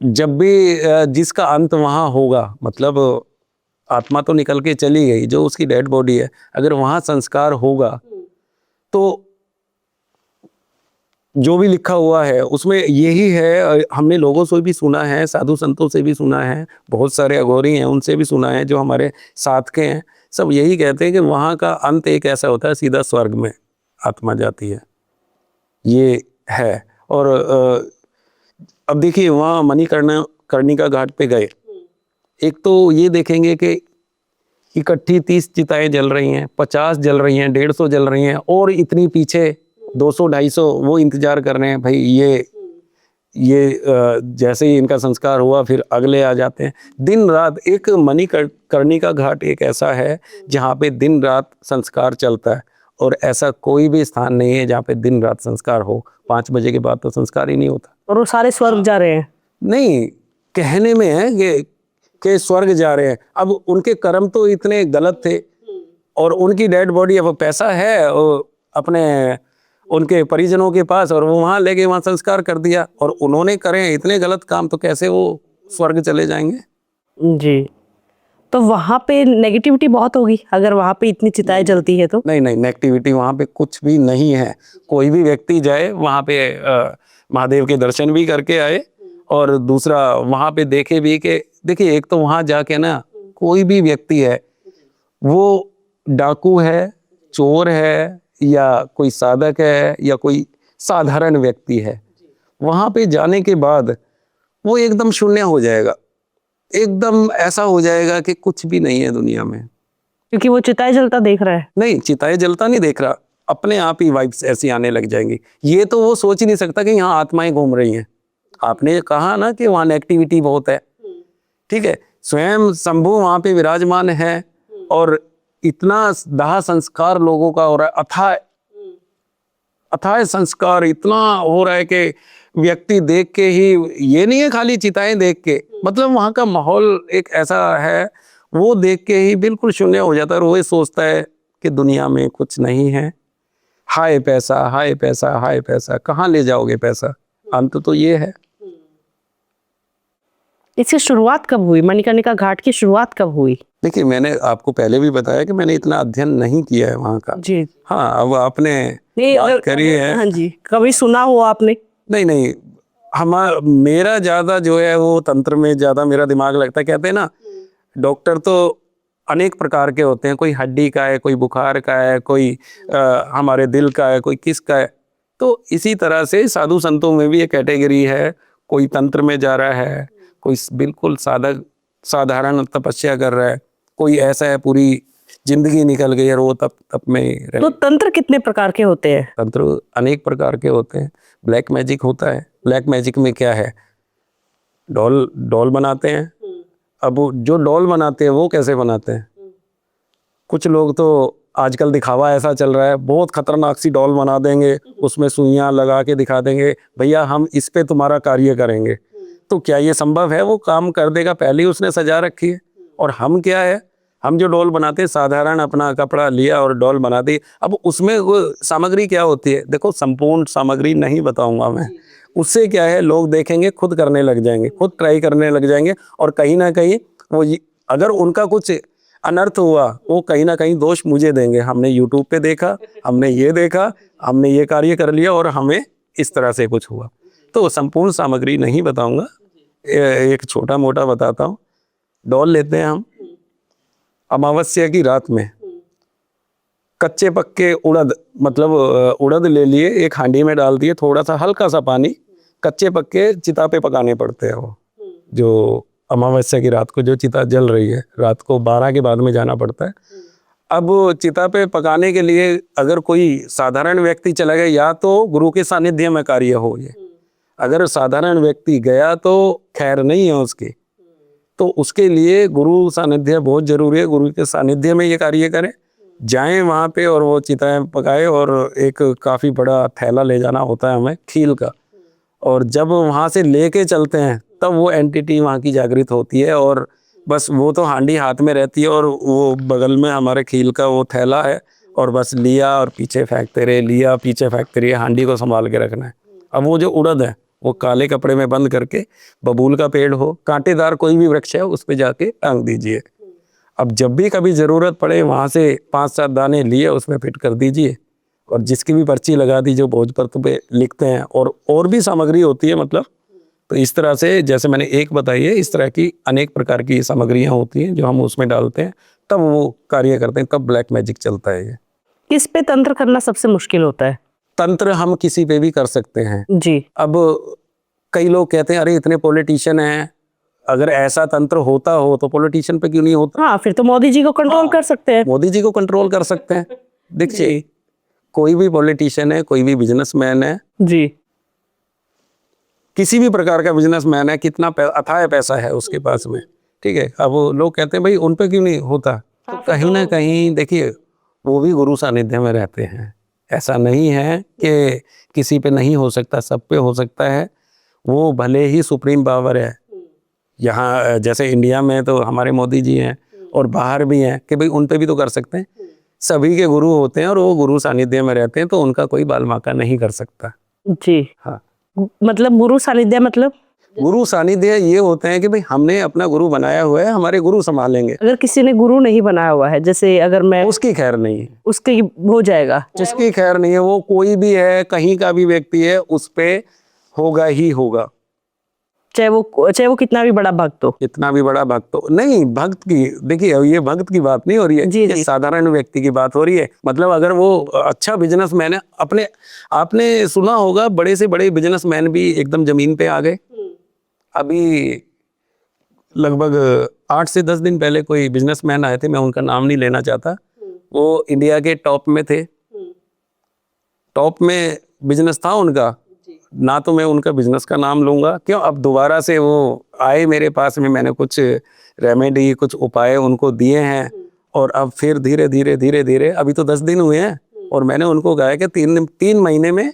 जब भी जिसका अंत वहां होगा, मतलब आत्मा तो निकल के चली गई, जो उसकी डेड बॉडी है, अगर वहां संस्कार होगा तो जो भी लिखा हुआ है उसमें यही है। हमने लोगों से भी सुना है, साधु संतों से भी सुना है, बहुत सारे अघोरी हैं उनसे भी सुना है, जो हमारे साथ के हैं, सब यही कहते हैं कि वहाँ का अंत एक ऐसा होता है, सीधा स्वर्ग में आत्मा जाती है, ये है। और अब देखिए, वहाँ मणिकर्णिका घाट पे गए, एक तो ये देखेंगे कि इकट्ठी 30 चिताएं जल रही हैं, 50 जल रही हैं, 150 जल रही हैं, और इतनी पीछे 200-250 वो इंतजार कर रहे हैं, भाई ये जैसे ही इनका संस्कार हुआ फिर अगले आ जाते हैं। दिन रात एक मणिकर्णिका घाट एक ऐसा है जहाँ पे दिन रात संस्कार चलता है, और ऐसा कोई भी स्थान नहीं है जहाँ पे दिन रात संस्कार हो। 5 बजे के बाद तो संस्कार ही नहीं होता। और वो सारे स्वर्ग जा रहे हैं? नहीं, कहने में है कि स्वर्ग जा रहे हैं। अब उनके कर्म तो इतने गलत थे, और उनकी डेड बॉडी, अब पैसा है अपने उनके परिजनों के पास, और वो वहां लेके वहां संस्कार कर दिया, और उन्होंने करे इतने गलत काम, तो कैसे वो स्वर्ग चले जाएंगे? जी, तो वहां पे नेगेटिविटी बहुत होगी अगर वहां पे इतनी चिताएं जलती है तो? नहीं, नेगेटिविटी वहां पे कुछ भी नहीं है। कोई भी व्यक्ति जाए वहां पे, महादेव के दर्शन भी करके आए, और दूसरा वहां पे देखे भी कि देखिए, एक तो वहां जाके ना, कोई भी व्यक्ति है, वो डाकू है, चोर है, या कोई साधक है, या कोई साधारण व्यक्ति है, वहां पे जाने के बाद वो एकदम शून्य हो जाएगा, एकदम ऐसा हो जाएगा कि कुछ भी नहीं है दुनिया में। क्योंकि वो चिताएं जलता देख रहा है। नहीं, चिताएं जलता नहीं देख रहा, अपने आप ही वाइब्स ऐसी आने लग जाएंगी। ये तो वो सोच ही नहीं सकता कि यहाँ आत्माएं घूम रही हैं। आपने कहा ना कि वहाँ नेगेटिविटी बहुत है, ठीक है, स्वयं शंभु वहाँ पे विराजमान है, और इतना दाह संस्कार लोगों का हो रहा है, अथाह संस्कार इतना हो रहा है कि व्यक्ति देख के ही, ये नहीं है खाली चिताएं देख के, मतलब वहाँ का माहौल एक ऐसा है, वो देख के ही बिल्कुल शून्य हो जाता है, और वो सोचता है कि दुनिया में कुछ नहीं है, हाय पैसा, हाय पैसा, हाय पैसा, कहाँ ले जाओगे पैसा? अंत तो ये है। इसकी शुरुआत कब हुई? मणिकर्णिका घाट की शुरुआत कब हुई? देखिए, मैंने आपको पहले भी बताया कि मैंने इतना अध्ययन नहीं किया है वहाँ का। जी। हाँ, अब आपने बात करी है। हाँ जी, कभी सुना हो आपने? नहीं, मेरा ज्यादा जो है वो तंत्र में ज्यादा मेरा दिमाग लगता है। कहते हैं ना, डॉक्टर तो अनेक प्रकार के होते हैं, कोई हड्डी का है, कोई बुखार का है, कोई हमारे दिल का है, कोई किसका है। तो इसी तरह से साधु संतों में भी एक कैटेगरी है, कोई तंत्र में जा रहा है, कोई बिल्कुल साधारण तपस्या कर रहा है, कोई ऐसा है पूरी जिंदगी निकल गई और वो तप में ही रह। तो तंत्र कितने प्रकार के होते हैं? तंत्र अनेक प्रकार के होते हैं। ब्लैक मैजिक होता है। ब्लैक मैजिक में क्या है, डॉल बनाते हैं। अब जो डॉल बनाते हैं वो कैसे बनाते हैं? कुछ लोग तो आजकल दिखावा ऐसा चल रहा है, बहुत खतरनाक सी डॉल बना देंगे, उसमें सुइयां लगा के दिखा देंगे, भैया हम इस पे तुम्हारा कार्य करेंगे। तो क्या ये संभव है? वो काम कर देगा, पहले ही उसने सजा रखी है। और हम क्या है, हम जो डॉल बनाते हैं साधारण अपना कपड़ा लिया और डॉल बना दी। अब उसमें वो सामग्री क्या होती है, देखो संपूर्ण सामग्री नहीं बताऊंगा मैं। उससे क्या है, लोग देखेंगे, खुद करने लग जाएंगे, खुद ट्राई करने लग जाएंगे, और कहीं ना कहीं वो अगर उनका कुछ अनर्थ हुआ, वो कहीं ना कहीं दोष मुझे देंगे। हमने यूट्यूब पे देखा, हमने ये देखा, हमने ये कार्य कर लिया और हमें इस तरह से कुछ हुआ। तो संपूर्ण सामग्री नहीं बताऊंगा, एक छोटा मोटा बताता हूँ। डॉल लेते हैं हम, अमावस्या की रात में कच्चे पक्के उड़द, मतलब उड़द ले लिए, एक हांडी में डाल दिए, थोड़ा सा हल्का सा पानी, कच्चे पक्के चिता पे पकाने पड़ते हैं वो। जो अमावस्या की रात को जो चिता जल रही है, रात को 12 के बाद में जाना पड़ता है। अब चिता पे पकाने के लिए अगर कोई साधारण व्यक्ति चला गया, या तो गुरु के सानिध्य में कार्य हो ये, अगर साधारण व्यक्ति गया तो खैर नहीं है उसकी, तो उसके लिए गुरु सानिध्य बहुत जरूरी है। गुरु के सानिध्य में ये कार्य करें, जाएं वहाँ पे और वो चिताएं पकाए, और एक काफ़ी बड़ा थैला ले जाना होता है हमें खील का, और जब वहाँ से लेके चलते हैं तब वो एंटिटी वहाँ की जागृत होती है, और बस वो तो हांडी हाथ में रहती है और वो बगल में हमारे खील का वो थैला है, और बस लिया और पीछे फेंकते रहे, लिया पीछे फेंकते रहे, हांडी को संभाल के रखना है। अब वो जो उड़द है वो काले कपड़े में बंद करके, बबूल का पेड़ हो, कांटेदार कोई भी वृक्ष है, उस पे जाके टांग दीजिए। अब जब भी कभी ज़रूरत पड़े वहाँ से 5-7 दाने लिए उसमें फिट कर दीजिए, और जिसकी भी पर्ची लगा दी जो भोजपत्र पे लिखते हैं, और भी सामग्री होती है, मतलब तो इस तरह से जैसे मैंने एक बताई है, इस तरह की अनेक प्रकार की सामग्रियाँ होती हैं जो हम उसमें डालते हैं, तब वो कार्य करते हैं, तब ब्लैक मैजिक चलता है ये। किस पे तंत्र करना सबसे मुश्किल होता है? तंत्र हम किसी पे भी कर सकते हैं जी। अब कई लोग कहते हैं अरे इतने पॉलिटिशियन हैं, अगर ऐसा तंत्र होता हो तो पॉलिटिशियन पे क्यों नहीं होता? हाँ, फिर तो मोदी जी को कंट्रोल कर सकते हैं। मोदी जी को कंट्रोल कर सकते हैं। देखिए, कोई भी पॉलिटिशियन है, कोई भी बिजनेसमैन है जी, किसी भी प्रकार का बिजनेसमैन है, कितना अथाह पैसा है उसके पास में, ठीक है। अब लोग कहते हैं भाई उन पे क्यों नहीं होता, तो कहीं ना कहीं देखिए वो भी गुरु सानिध्य में रहते हैं। ऐसा नहीं है कि किसी पे नहीं हो सकता, सब पे हो सकता है। वो भले ही सुप्रीम पावर है, यहाँ जैसे इंडिया में तो हमारे मोदी जी हैं, और बाहर भी हैं कि भाई उन पे भी तो कर सकते हैं। सभी के गुरु होते हैं और वो गुरु सानिध्य में रहते हैं, तो उनका कोई बालमाका नहीं कर सकता। जी। हाँ, मतलब गुरु सानिध्य मतलब गुरु सानिध्य ये होते हैं कि भाई हमने अपना गुरु बनाया हुआ है, हमारे गुरु संभालेंगे। अगर किसी ने गुरु नहीं बनाया हुआ है, जैसे अगर मैं, उसकी खैर नहीं है, उसके हो जाएगा। जिसकी खैर नहीं है, वो कोई भी है, कहीं का भी व्यक्ति है, उस पे होगा ही होगा, चाहे वो कितना भी बड़ा भक्त हो। इतना भी बड़ा भक्त हो। नहीं, भक्त की देखिए, ये भक्त की बात नहीं हो रही है, जी, ये जी। साधारण व्यक्ति की बात हो रही है। मतलब अगर वो अच्छा बिजनेसमैन है, अपने आपने सुना होगा बड़े से बड़े बिजनेसमैन भी एकदम जमीन पे आ गए। अभी लगभग 8 से 10 दिन पहले कोई बिजनेसमैन आए थे, मैं उनका नाम नहीं लेना चाहता, वो इंडिया के टॉप में थे, टॉप में बिजनेस था उनका, ना तो मैं उनका बिजनेस का नाम लूंगा, क्यों, अब दोबारा से वो आए मेरे पास में, मैंने कुछ रेमेडी, कुछ उपाय उनको दिए हैं, और अब फिर धीरे धीरे धीरे धीरे, अभी तो 10 दिन हुए हैं, और मैंने उनको कहा कि 3 महीने में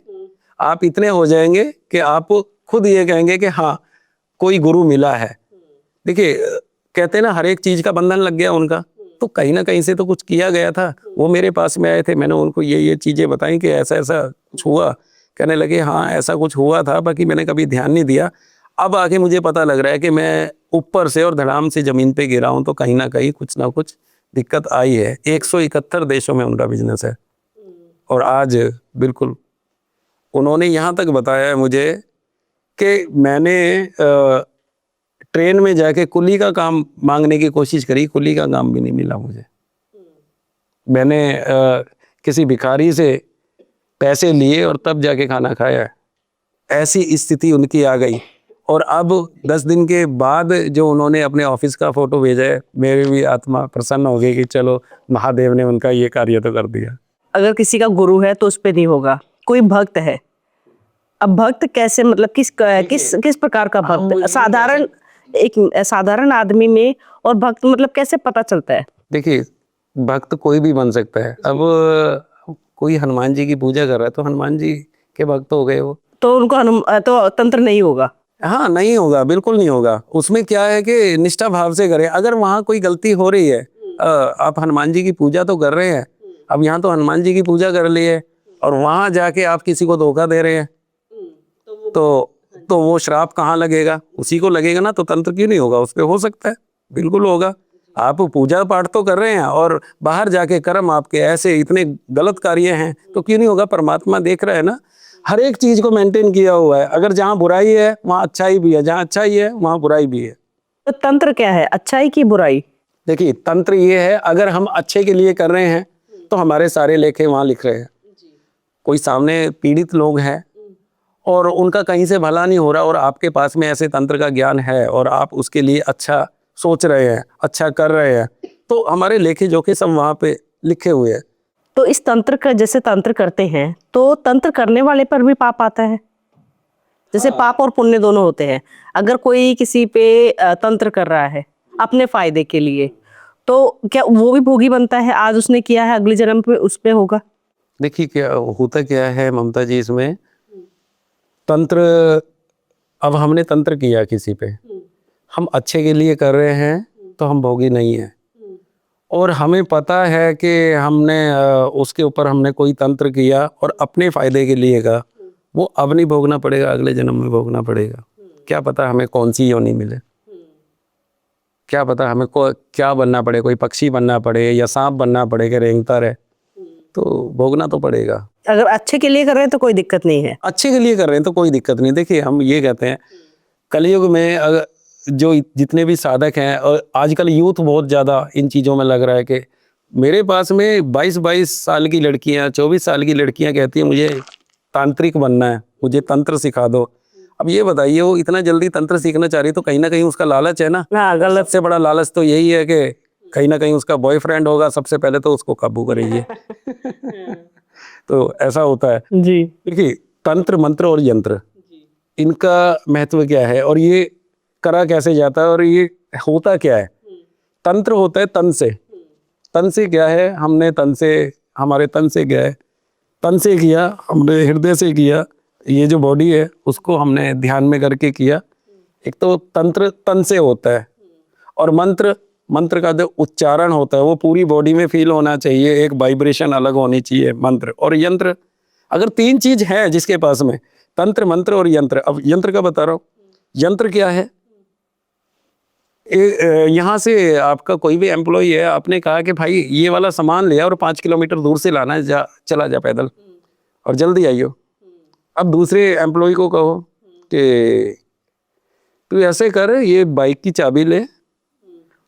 आप इतने हो जाएंगे कि आप खुद ये कहेंगे कि हाँ कोई गुरु मिला है। देखिए, कहते हैं ना हर एक चीज का बंधन लग गया उनका, तो कहीं ना कहीं से तो कुछ किया गया था। वो मेरे पास में आए थे, मैंने उनको ये चीजें बताई कि ऐसा ऐसा कुछ हुआ, कहने लगे हाँ ऐसा कुछ हुआ था, बाकी मैंने कभी ध्यान नहीं दिया। अब आके मुझे पता लग रहा है कि मैं ऊपर से और धड़ाम से जमीन पे गिरा हूं, तो कहीं ना कहीं कुछ ना कुछ दिक्कत आई है। 171 देशों में उनका बिजनेस है, और आज बिल्कुल उन्होंने यहाँ तक बताया है मुझे कि मैंने ट्रेन में जाके कुली का काम मांगने की कोशिश करी, कुली का काम भी नहीं मिला मुझे। मैंने किसी भिखारी से पैसे लिए और तब जाके खाना खाया। ऐसी स्थिति उनकी आ गई, और अब 10 दिन के बाद जो उन्होंने अपने ऑफिस का फोटो भेजा है, मेरी भी आत्मा प्रसन्न हो गई कि चलो महादेव ने उनका ये कार्य तो कर दिया। अगर किसी का गुरु है तो उस पे नहीं होगा, कोई भक्त है, अब भक्त कैसे, मतलब किस प्रकार का भक्त, साधारण एक साधारण आदमी में, और भक्त मतलब कैसे पता चलता है? देखिए, भक्त कोई भी बन सकता है। अब कोई हनुमान जी की पूजा कर रहा है तो हनुमान जी के भक्त हो गए वो, तो उनको तो तंत्र नहीं होगा। हाँ नहीं होगा, बिल्कुल नहीं होगा। उसमें क्या है कि निष्ठा भाव से करें। अगर वहाँ कोई गलती हो रही है, आप हनुमान जी की पूजा तो कर रहे हैं, अब यहाँ तो हनुमान जी की पूजा कर ली है और वहाँ जाके आप किसी को धोखा दे रहे हैं, तो वो श्राप कहाँ लगेगा? उसी को लगेगा ना। तो तंत्र क्यों नहीं होगा? उस पर हो सकता है, बिल्कुल होगा। आप पूजा पाठ तो कर रहे हैं और बाहर जाके कर्म आपके ऐसे इतने गलत कार्य हैं, तो क्यों नहीं होगा? परमात्मा देख रहा है ना, हर एक चीज को मेंटेन किया हुआ है। अगर जहाँ बुराई है वहाँ अच्छाई भी है, जहाँ अच्छाई है वहाँ बुराई भी है। तो तंत्र क्या है, अच्छाई की बुराई? देखिए, तंत्र ये है, अगर हम अच्छे के लिए कर रहे हैं तो तो हमारे सारे लेखे वहाँ लिख रहे हैं। कोई सामने पीड़ित लोग हैं और उनका कहीं से भला नहीं हो रहा और आपके पास में ऐसे तंत्र का ज्ञान है और आप उसके लिए अच्छा सोच रहे हैं, अच्छा कर रहे हैं, तो हमारे लेखे जोखे सब वहाँ पे लिखे हुए हैं। तो इस तंत्र का जैसे तंत्र करते हैं तो तंत्र करने वाले पर भी पाप आता है, जैसे पाप और पुण्य दोनों होते हैं। अगर कोई किसी पे तंत्र कर रहा है अपने फायदे के लिए, तो क्या वो भी भोगी बनता है? आज उसने किया है, अगले जन्म पे उस पे होगा। देखिए क्या होता क्या है ममता जी, इसमें तंत्र, अब हमने तंत्र किया किसी पे, हम अच्छे के लिए कर रहे हैं तो हम भोगी नहीं हैं। और हमें पता है कि हमने उसके ऊपर हमने कोई तंत्र किया और अपने फायदे के लिए का, वो अब नहीं भोगना पड़ेगा, अगले जन्म में भोगना पड़ेगा। क्या पता हमें कौन सी योनि मिले, क्या पता हमें क्या बनना पड़े, कोई पक्षी बनना पड़े या सांप बनना पड़े कि रेंगता रहे, तो भोगना तो पड़ेगा। अगर अच्छे के लिए कर रहे हैं तो कोई दिक्कत नहीं है। अच्छे के लिए कर रहे हैं तो कोई दिक्कत नहीं। देखिए हम ये कहते हैं कलयुग में अगर जो जितने भी साधक हैं, और आजकल यूथ बहुत ज़्यादा इन चीज़ों में लग रहा है कि मेरे पास में 22-22 साल की लड़कियां, 24 साल की लड़कियां कहती हैं मुझे तांत्रिक बनना है, मुझे तंत्र सिखा दो। अब ये बताइए वो इतना जल्दी तंत्र सीखना चाह रही तो कहीं ना कहीं उसका लालच है ना। हाँ, गलत। सबसे बड़ा लालच तो यही है कि कहीं ना कहीं उसका बॉयफ्रेंड होगा, सबसे पहले तो उसको काबू करेंगे। तो ऐसा होता है जी। देखिए तंत्र मंत्र और यंत्र, इनका महत्व क्या है और ये करा कैसे जाता है और ये होता क्या है। तंत्र होता है तन से। तन से क्या है, हमने तन से, हमारे तन से क्या है, तन से किया, हमने हृदय से किया, ये जो बॉडी है उसको हमने ध्यान में करके किया। एक तो तंत्र तन से होता है, और मंत्र, मंत्र का जो उच्चारण होता है वो पूरी बॉडी में फील होना चाहिए, एक वाइब्रेशन अलग होनी चाहिए मंत्र और यंत्र। अगर तीन चीज है जिसके पास में, तंत्र मंत्र और यंत्र। अब यंत्र का बता रहा हूँ। यंत्र क्या है, यहाँ से आपका कोई भी एम्प्लॉय है, आपने कहा कि भाई ये वाला सामान ले और 5 किलोमीटर दूर से लाना है, चला जा पैदल और जल्दी आइयो। अब दूसरे एम्प्लॉय को कहो कि तू ऐसे कर, ये बाइक की चाबी ले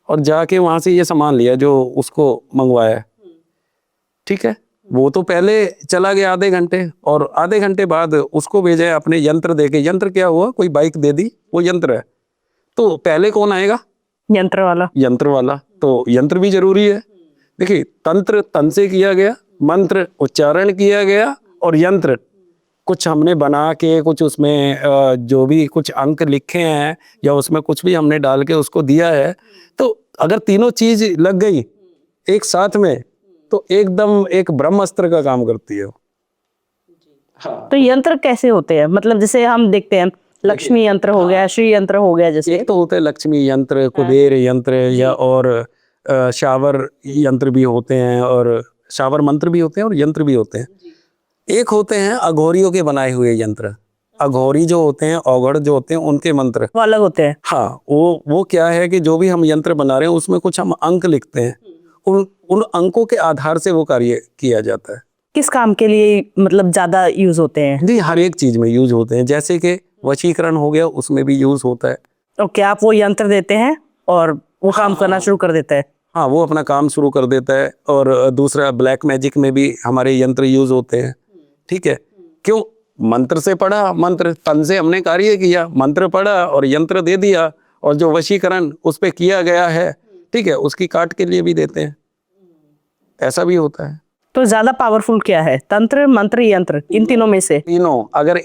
और जाके वहाँ से ये सामान लिया जो उसको मंगवाया है, ठीक है। वो तो पहले चला गया आधे घंटे, और आधे घंटे बाद उसको भेजा है अपने यंत्र देके। यंत्र क्या हुआ, कोई बाइक दे दी, वो यंत्र है। तो पहले कौन आएगा, यंत्र वाला। यंत्र वाला। तो यंत्र भी जरूरी है। देखिए तंत्र तन से किया गया, मंत्र उच्चारण किया गया, और यंत्र कुछ हमने बना के, कुछ उसमें जो भी कुछ अंक लिखे हैं या उसमें कुछ भी हमने डाल के उसको दिया है। तो अगर तीनों चीज लग गई एक साथ में तो एकदम एक ब्रह्मास्त्र का काम करती है। हाँ। तो यंत्र कैसे होते हैं, मतलब जैसे हम देखते हैं लक्ष्मी यंत्र हो गया, श्री यंत्र हो गया, जैसे एक तो होते हैं लक्ष्मी यंत्र, कुबेर यंत्र, या और शावर यंत्र भी होते हैं, और शावर मंत्र भी होते हैं और यंत्र भी होते हैं। एक होते हैं अघोरियों के बनाए हुए यंत्र। अघोरी जो होते हैं, औघड़ जो होते हैं, उनके मंत्र वो अलग होते हैं। हाँ, वो क्या है कि जो भी हम यंत्र बना रहे हैं उसमें कुछ हम अंक लिखते हैं, उन अंकों के आधार से वो कार्य किया जाता है। किस काम के लिए मतलब ज्यादा यूज होते हैं? जी हर एक चीज में यूज होते हैं। जैसे कि वशीकरण हो गया, उसमें भी यूज होता है। ओके, आप वो यंत्र देते हैं और वो काम करना शुरू कर देता है। हाँ, वो अपना काम शुरू कर देता है। और दूसरा ब्लैक मैजिक में भी हमारे यंत्र यूज होते हैं, ठीक है। क्यों, मंत्र से पढ़ा, मंत्र तन से हमने कार्य किया, मंत्र पढ़ा और यंत्र दे दिया, और जो वशीकरण उस पे किया गया है, ठीक है, उसकी काट के लिए भी देते हैं। ऐसा भी होता है। तो ज्यादा पावरफुल क्या है, तंत्र, मंत्र, यंत्र? इन तीनों में से तीनों। अगर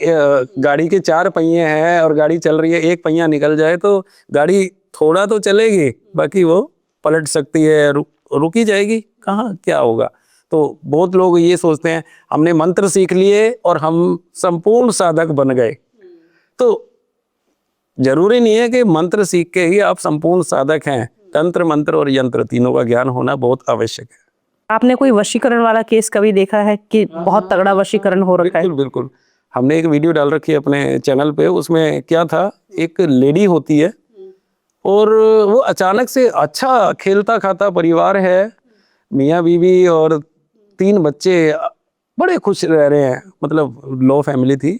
गाड़ी के 4 पहिए हैं और गाड़ी चल रही है, एक पहिया निकल जाए तो गाड़ी थोड़ा तो चलेगी, बाकी वो पलट सकती है, रुकी जाएगी, कहाँ क्या होगा। तो बहुत लोग ये सोचते हैं हमने मंत्र सीख लिए और हम संपूर्ण साधक बन गए। तो जरूरी नहीं है कि मंत्र सीख के ही आप संपूर्ण साधक हैं। तंत्र मंत्र और यंत्र तीनों का ज्ञान होना बहुत आवश्यक है। आपने कोई वशीकरण वाला केस कभी देखा है कि बहुत तगड़ा वशीकरण हो रखा है? बिल्कुल बिल्कुल। हमने एक वीडियो डाल रखी है अपने चैनल पे। उसमें क्या था, एक लेडी होती है और वो अचानक से, अच्छा खेलता खाता परिवार है, मियाँ बीवी और 3 बच्चे, बड़े खुश रह रहे हैं, मतलब लो फैमिली थी।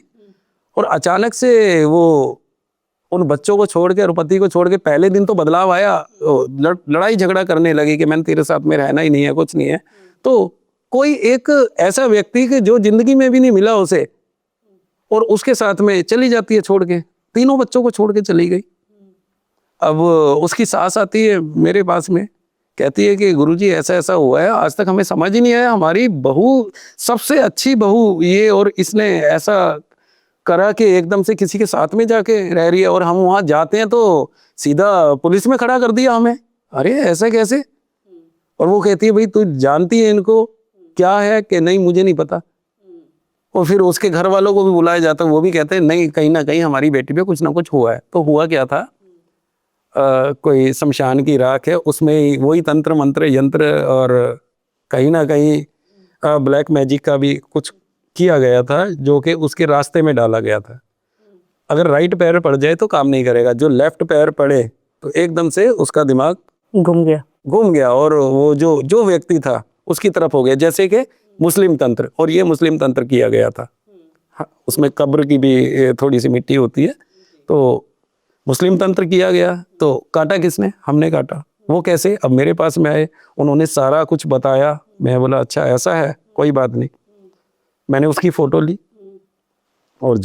और अचानक से वो उन बच्चों को छोड़ के और पति को छोड़ के, पहले दिन तो बदलाव आया, लड़ाई झगड़ा करने लगी कि मैंने तेरे साथ में रहना ही नहीं है, कुछ नहीं है। तो कोई एक ऐसा व्यक्ति कि जो जिंदगी में भी नहीं मिला उसे, और उसके साथ में चली जाती है छोड़ के, 3 बच्चों को छोड़ के चली गई। अब उसकी सास आती है मेरे पास में, कहती है कि गुरुजी ऐसा ऐसा हुआ है, आज तक हमें समझ ही नहीं आया, हमारी बहू सबसे अच्छी बहू ये, और इसने ऐसा करा कि एकदम से किसी के साथ में जाके रह रही है, और हम वहां जाते हैं तो सीधा पुलिस में खड़ा कर दिया हमें। अरे ऐसा कैसे? और वो कहती है भाई तू जानती है इनको क्या है कि नहीं, मुझे नहीं पता। और फिर उसके घर वालों को भी बुलाया जाता है, वो भी कहते हैं नहीं, कहीं ना कहीं हमारी बेटी पे कुछ ना कुछ हुआ है। तो हुआ क्या था, कोई शमशान की राख है, उसमें वही तंत्र मंत्र यंत्र और कहीं ना कहीं ब्लैक मैजिक का भी कुछ किया गया था, जो कि उसके रास्ते में डाला गया था। अगर राइट पैर पड़ जाए तो काम नहीं करेगा, जो लेफ्ट पैर पड़े तो एकदम से उसका दिमाग घूम गया और वो जो जो व्यक्ति था उसकी तरफ हो गया, जैसे कि मुस्लिम तंत्र। और ये मुस्लिम तंत्र किया गया था। हाँ, उसमें कब्र की भी थोड़ी सी मिट्टी होती है, तो मुस्लिम तंत्र किया गया। तो काटा किसने? हमने काटा। वो कैसे? अब मेरे पास में आए, उन्होंने सारा कुछ बताया। मैं बोला अच्छा ऐसा है, कोई बात नहीं। मैंने उसकी फोटो ली और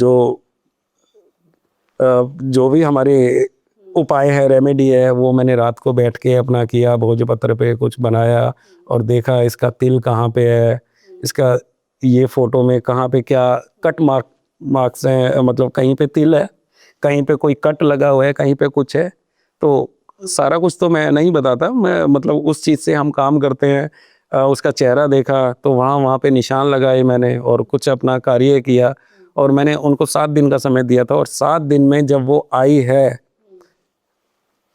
जो भी हमारे उपाय है, रेमेडी है, वो मैंने रात को बैठ के अपना किया। भोजपत्र पे कुछ बनाया और देखा इसका तिल कहाँ पे है, इसका ये फोटो में कहाँ पे क्या कट मार्क्स हैं, मतलब कहीं पे तिल है, कहीं पे कोई कट लगा हुआ है, कहीं पे कुछ है। तो सारा कुछ तो मैं नहीं बताता, मैं मतलब उस चीज़ से हम काम करते हैं। उसका चेहरा देखा तो वहाँ पे निशान लगाए मैंने और कुछ अपना कार्य किया। और मैंने उनको 7 दिन का समय दिया था, और 7 दिन में जब वो आई है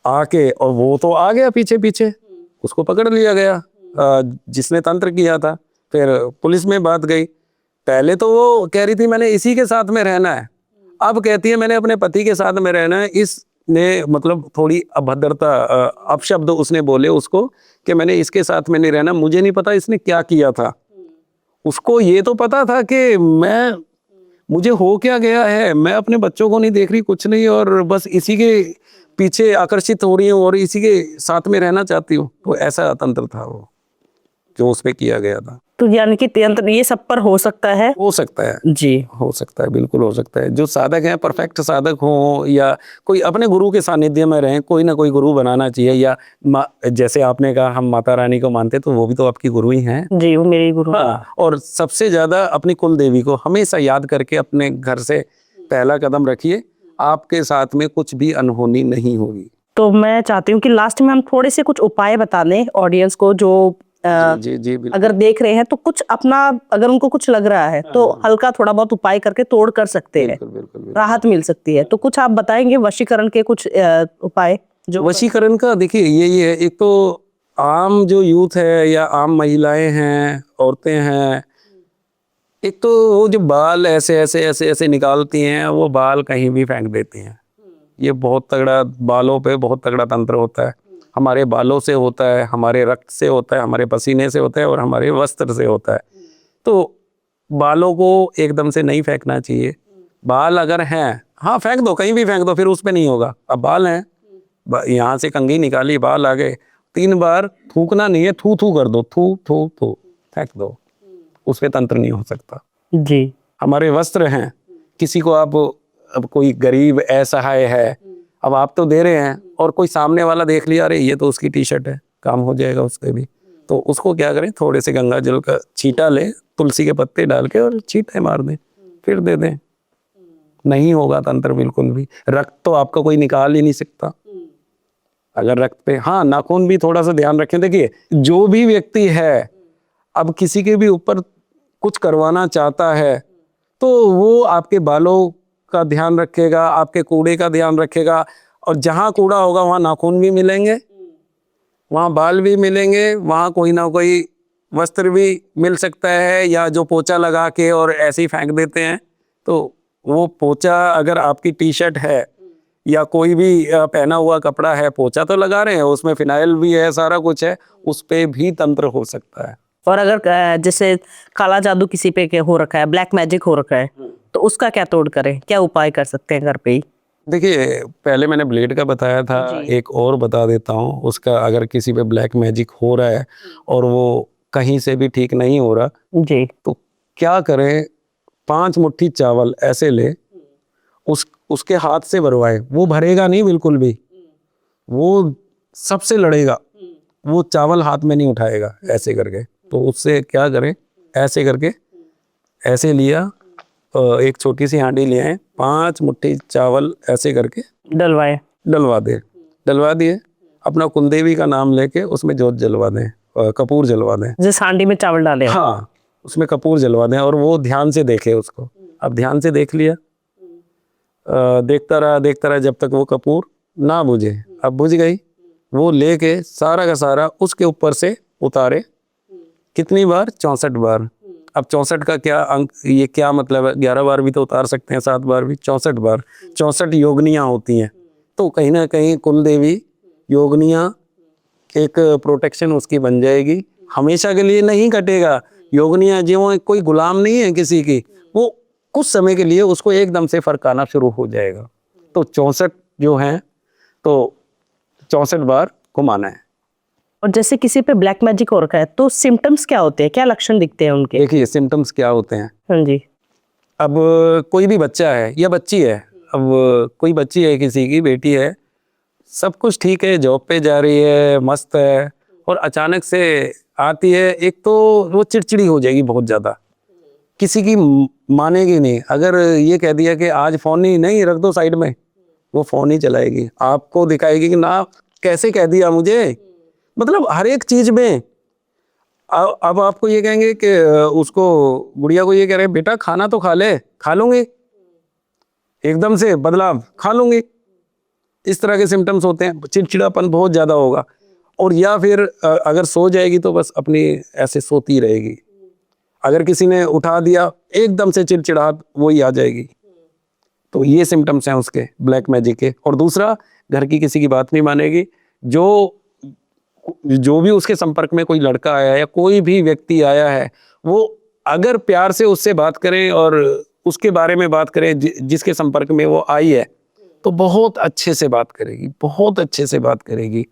आके, और वो तो आ गया पीछे पीछे, उसको पकड़ लिया गया जिसने तंत्र किया था। फिर पुलिस में बात गई। पहले तो वो कह रही थी मैंने इसी के साथ में रहना है, अब कहती है मैंने अपने पति के साथ में रहना है। इसने मतलब थोड़ी अभद्रता अपशब्द उसने बोले उसको कि मैंने इसके साथ में नहीं रहना। मुझे नहीं पता इसने क्या किया था, उसको ये तो पता था कि मुझे हो क्या गया है, मैं अपने बच्चों को नहीं देख रही, कुछ नहीं, और बस इसी के पीछे आकर्षित हो रही हूँ और इसी के साथ में रहना चाहती हूँ। तो ऐसा तंत्र था वो जो उस पे किया गया था। तो यानी कि यंत्र ये सब पर हो सकता है? हो सकता है जी, हो सकता है, बिल्कुल हो सकता है। जो साधक हैं, परफेक्ट साधक हो या कोई अपने गुरु के सानिध्य में रहें, कोई ना कोई गुरु बनाना चाहिए। या जैसे आपने कहा हम माता रानी को मानते, तो वो भी तो आपकी गुरु ही हैं। जी, वो मेरी गुरु। हाँ, और सबसे ज्यादा अपनी कुल देवी को हमेशा याद करके अपने घर से पहला कदम रखिए, आपके साथ में कुछ भी अनहोनी नहीं होगी। तो मैं चाहती हूँ कि लास्ट में हम थोड़े से कुछ उपाय बता दें ऑडियंस को, जो जी बिल्कुल। अगर देख रहे हैं तो कुछ अपना, अगर उनको कुछ लग रहा है तो हल्का थोड़ा बहुत उपाय करके तोड़ कर सकते हैं, बिल्कुल बिल्कुल बिल्कुल। राहत मिल सकती है। तो कुछ आप बताएंगे वशीकरण के कुछ उपाय जो? वशीकरण का देखिए यही है, एक तो आम जो यूथ है या आम महिलाएं हैं, औरतें हैं, एक तो वो जो बाल ऐसे ऐसे ऐसे ऐसे निकालती हैं, वो बाल कहीं भी फेंक देती हैं। ये बहुत तगड़ा, बालों पे बहुत तगड़ा तंत्र होता है। हमारे बालों से होता है, हमारे रक्त से होता है, हमारे पसीने से होता है और हमारे वस्त्र से होता है। तो बालों को एकदम से नहीं फेंकना चाहिए। बाल अगर हैं, हाँ फेंक दो, कहीं भी फेंक दो, फिर उस पे नहीं होगा। अब बाल हैं, यहाँ से कंघी निकाली, बाल आ गए, 3 बार थूकना नहीं है, थू थू कर दो, थू थू थू, फेंक दो, उस पे तंत्र नहीं हो सकता। जी, हमारे वस्त्र हैं, किसी को आप, अब कोई गरीब असहाय है, अब आप तो दे रहे हैं और कोई सामने वाला देख लिया, अरे ये तो उसकी टी शर्ट है, काम हो जाएगा उसके भी, तो उसको क्या करें, थोड़े से गंगा जल का छींटा लें, तुलसी के पत्ते डाल के और छींटे मार दें, फिर दे दें, नहीं होगा तंत्र बिल्कुल भी। रक्त तो आपका कोई निकाल ही नहीं सकता। अगर रक्त पे, हाँ नाखून भी थोड़ा सा ध्यान रखें। देखिए जो भी व्यक्ति है, अब किसी के भी ऊपर कुछ करवाना चाहता है तो वो आपके बालों का ध्यान रखेगा, आपके कूड़े का ध्यान रखेगा, और जहाँ कूड़ा होगा वहाँ नाखून भी मिलेंगे, वहाँ बाल भी मिलेंगे, वहाँ कोई ना कोई वस्त्र भी मिल सकता है। या जो पोछा लगा के और ऐसे ही फेंक देते हैं, तो वो पोछा अगर आपकी टी शर्ट है या कोई भी पहना हुआ कपड़ा है, पोछा तो लगा रहे हैं, उसमें फिनाइल भी है, सारा कुछ है, उस पे भी तंत्र हो सकता है। और अगर जैसे काला जादू किसी पे हो रखा है, ब्लैक मैजिक हो रखा है, तो उसका क्या तोड़ करें, क्या उपाय कर सकते हैं घर पे ही? देखिए पहले मैंने ब्लेड का बताया था, जी। एक और बता देता हूँ उसका। अगर किसी पे ब्लैक मैजिक हो रहा है और वो कहीं से भी ठीक नहीं हो रहा, जी। तो क्या करें, 5 मुट्ठी चावल ऐसे ले, उसके हाथ से भरवाए, वो भरेगा नहीं बिल्कुल भी, वो सबसे लड़ेगा, वो चावल हाथ में नहीं उठाएगा ऐसे करके। तो उससे क्या करें, ऐसे करके, ऐसे लिया, एक छोटी सी हांडी ले आए, 5 मुट्ठी चावल ऐसे करके डलवाए। डलवा दिए, अपना कुलदेवी का नाम लेके उसमें जोत जलवा दें, कपूर जलवा दें। जिस हांडी में चावल डाले हैं। हाँ, उसमें कपूर जलवा दें और वो ध्यान से देखे उसको। अब ध्यान से देख लिया, देखता रहा जब तक वो कपूर ना बुझे। अब बुझ गई, वो लेके सारा का सारा उसके ऊपर से उतारे। कितनी बार? 64 बार। अब 64 का क्या अंक, ये क्या मतलब है? 11 बार भी तो उतार सकते हैं, 7 बार भी, 64 बार। 64 योगनियाँ होती हैं, तो कहीं ना कहीं कुल देवी योगनियाँ एक प्रोटेक्शन उसकी बन जाएगी, हमेशा के लिए नहीं कटेगा। योगनियाँ जो कोई गुलाम नहीं है किसी की, वो कुछ समय के लिए उसको एकदम से फरकाना शुरू हो जाएगा। तो 64 जो हैं, तो 64 बार घुमाना है। और जैसे किसी पे ब्लैक मैजिक हो रखा है तो सिम्टम्स क्या होते हैं, क्या लक्षण दिखते हैं उनके? देखिए सिम्टम्स क्या होते हैं। हाँ जी। अब कोई भी बच्चा है या बच्ची है, अब कोई बच्ची है, किसी की बेटी है, सब कुछ ठीक है, जॉब पे जा रही है, मस्त है, और अचानक से आती है, एक तो वो चिड़चिड़ी हो जाएगी बहुत ज़्यादा, किसी की मानेगी नहीं। अगर ये कह दिया कि आज फ़ोन ही नहीं, रख दो साइड में, वो फ़ोन ही चलाएगी, आपको दिखाएगी कि ना कैसे कह दिया मुझे, मतलब हर एक चीज़ में। अब आपको ये कहेंगे कि उसको, गुड़िया को ये कह रहे हैं बेटा खाना तो खा ले, खा लूँगी, एकदम से बदलाव, खा लूँगी। इस तरह के सिम्टम्स होते हैं, चिड़चिड़ापन बहुत ज़्यादा होगा। और या फिर अगर सो जाएगी तो बस अपनी ऐसे सोती रहेगी। अगर किसी ने उठा दिया, एकदम से चिड़चिड़ाहट वही आ जाएगी। तो ये सिम्टम्स हैं उसके ब्लैक मैजिक के। और दूसरा, घर की किसी की बात नहीं मानेगी। जो भी उसके संपर्क में कोई लड़का आया है या कोई भी व्यक्ति आया है, वो अगर प्यार से उससे बात करें और उसके बारे में बात करें, जिसके संपर्क में वो आई है, तो बहुत अच्छे से बात करेगी, बहुत अच्छे से बात करेगी।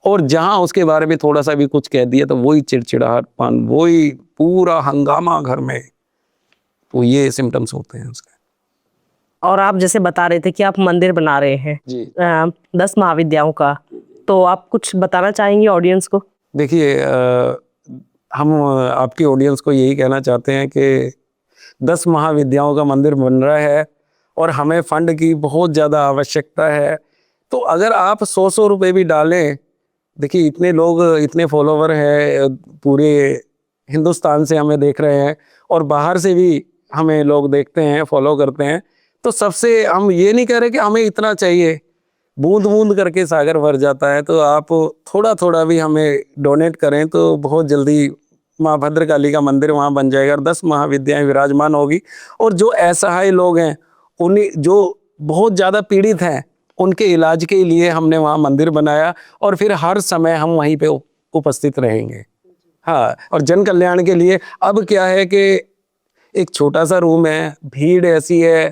और जहाँ उसके बारे में थोड़ा सा भी कुछ कह दिया तो वही चिड़चिड़ाहटपन, वही पूरा हंगामा घर में। तो ये सिम्टम्स होते हैं उसके। और आप जैसे बता रहे थे कि आप मंदिर बना रहे हैं जी। 10 महाविद्याओं का, तो आप कुछ बताना चाहेंगे ऑडियंस को? देखिए, हम आपकी ऑडियंस को यही कहना चाहते हैं कि 10 महाविद्याओं का मंदिर बन रहा है और हमें फंड की बहुत ज़्यादा आवश्यकता है। तो अगर आप 100 रुपये भी डालें, देखिए इतने लोग, इतने फॉलोवर हैं, पूरे हिंदुस्तान से हमें देख रहे हैं और बाहर से भी हमें लोग देखते हैं, फॉलो करते हैं। तो सबसे हम ये नहीं कह रहे कि हमें इतना चाहिए, बूंद बूंद करके सागर भर जाता है। तो आप थोड़ा थोड़ा भी हमें डोनेट करें तो बहुत जल्दी माँ भद्रकाली का मंदिर वहाँ बन जाएगा और 10 महाविद्याएं विराजमान होगी। और जो असहाय लोग हैं, उन्हीं जो बहुत ज़्यादा पीड़ित हैं, उनके इलाज के लिए हमने वहाँ मंदिर बनाया और फिर हर समय हम वहीं पे उपस्थित रहेंगे। हाँ, और जन कल्याण के लिए अब क्या है कि एक छोटा सा रूम है, भीड़ ऐसी है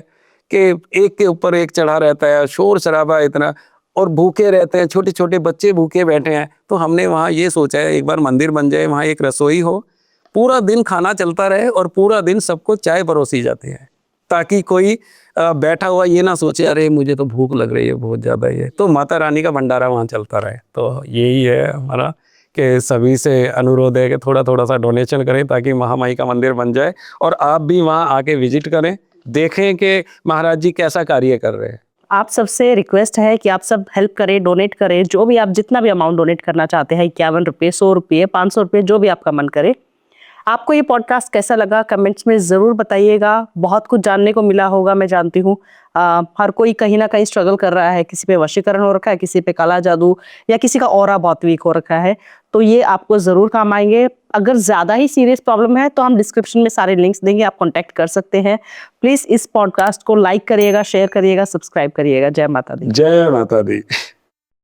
कि एक के ऊपर एक चढ़ा रहता है, शोर शराबा इतना, और भूखे रहते हैं, छोटे छोटे बच्चे भूखे बैठे हैं। तो हमने वहाँ ये सोचा है एक बार मंदिर बन जाए, वहाँ एक रसोई हो, पूरा दिन खाना चलता रहे और पूरा दिन सबको चाय परोसी जाती है, ताकि कोई बैठा हुआ ये ना सोचे अरे मुझे तो भूख लग रही है बहुत ज़्यादा। ये तो माता रानी का भंडारा वहाँ चलता रहे। तो यही है हमारा कि सभी से अनुरोध है कि थोड़ा थोड़ा सा डोनेशन करें ताकि महामाई का मंदिर बन जाए और आप भी वहाँ आके विजिट करें, देखें कि महाराज जी कैसा कार्य कर रहे हैं। आप सबसे रिक्वेस्ट है कि आप सब हेल्प करें, डोनेट करें, जो भी आप जितना भी अमाउंट डोनेट करना चाहते हैं, 51 रुपये, 100 रुपये, 500 रुपये, जो भी आपका मन करे। आपको ये पॉडकास्ट कैसा लगा कमेंट्स में ज़रूर बताइएगा। बहुत कुछ जानने को मिला होगा, मैं जानती हूँ। हर कोई कहीं ना कहीं स्ट्रगल कर रहा है, किसी पे वशीकरण हो रखा है, किसी पे काला जादू, या किसी का ऑरा बहुत वीक हो रखा है। तो ये आपको ज़रूर काम आएंगे। अगर ज़्यादा ही सीरियस प्रॉब्लम है तो हम डिस्क्रिप्शन में सारे लिंक्स देंगे, आप कॉन्टैक्ट कर सकते हैं। प्लीज़ इस पॉडकास्ट को लाइक करिएगा, शेयर करिएगा, सब्सक्राइब करिएगा। जय माता दी। जय माता दी।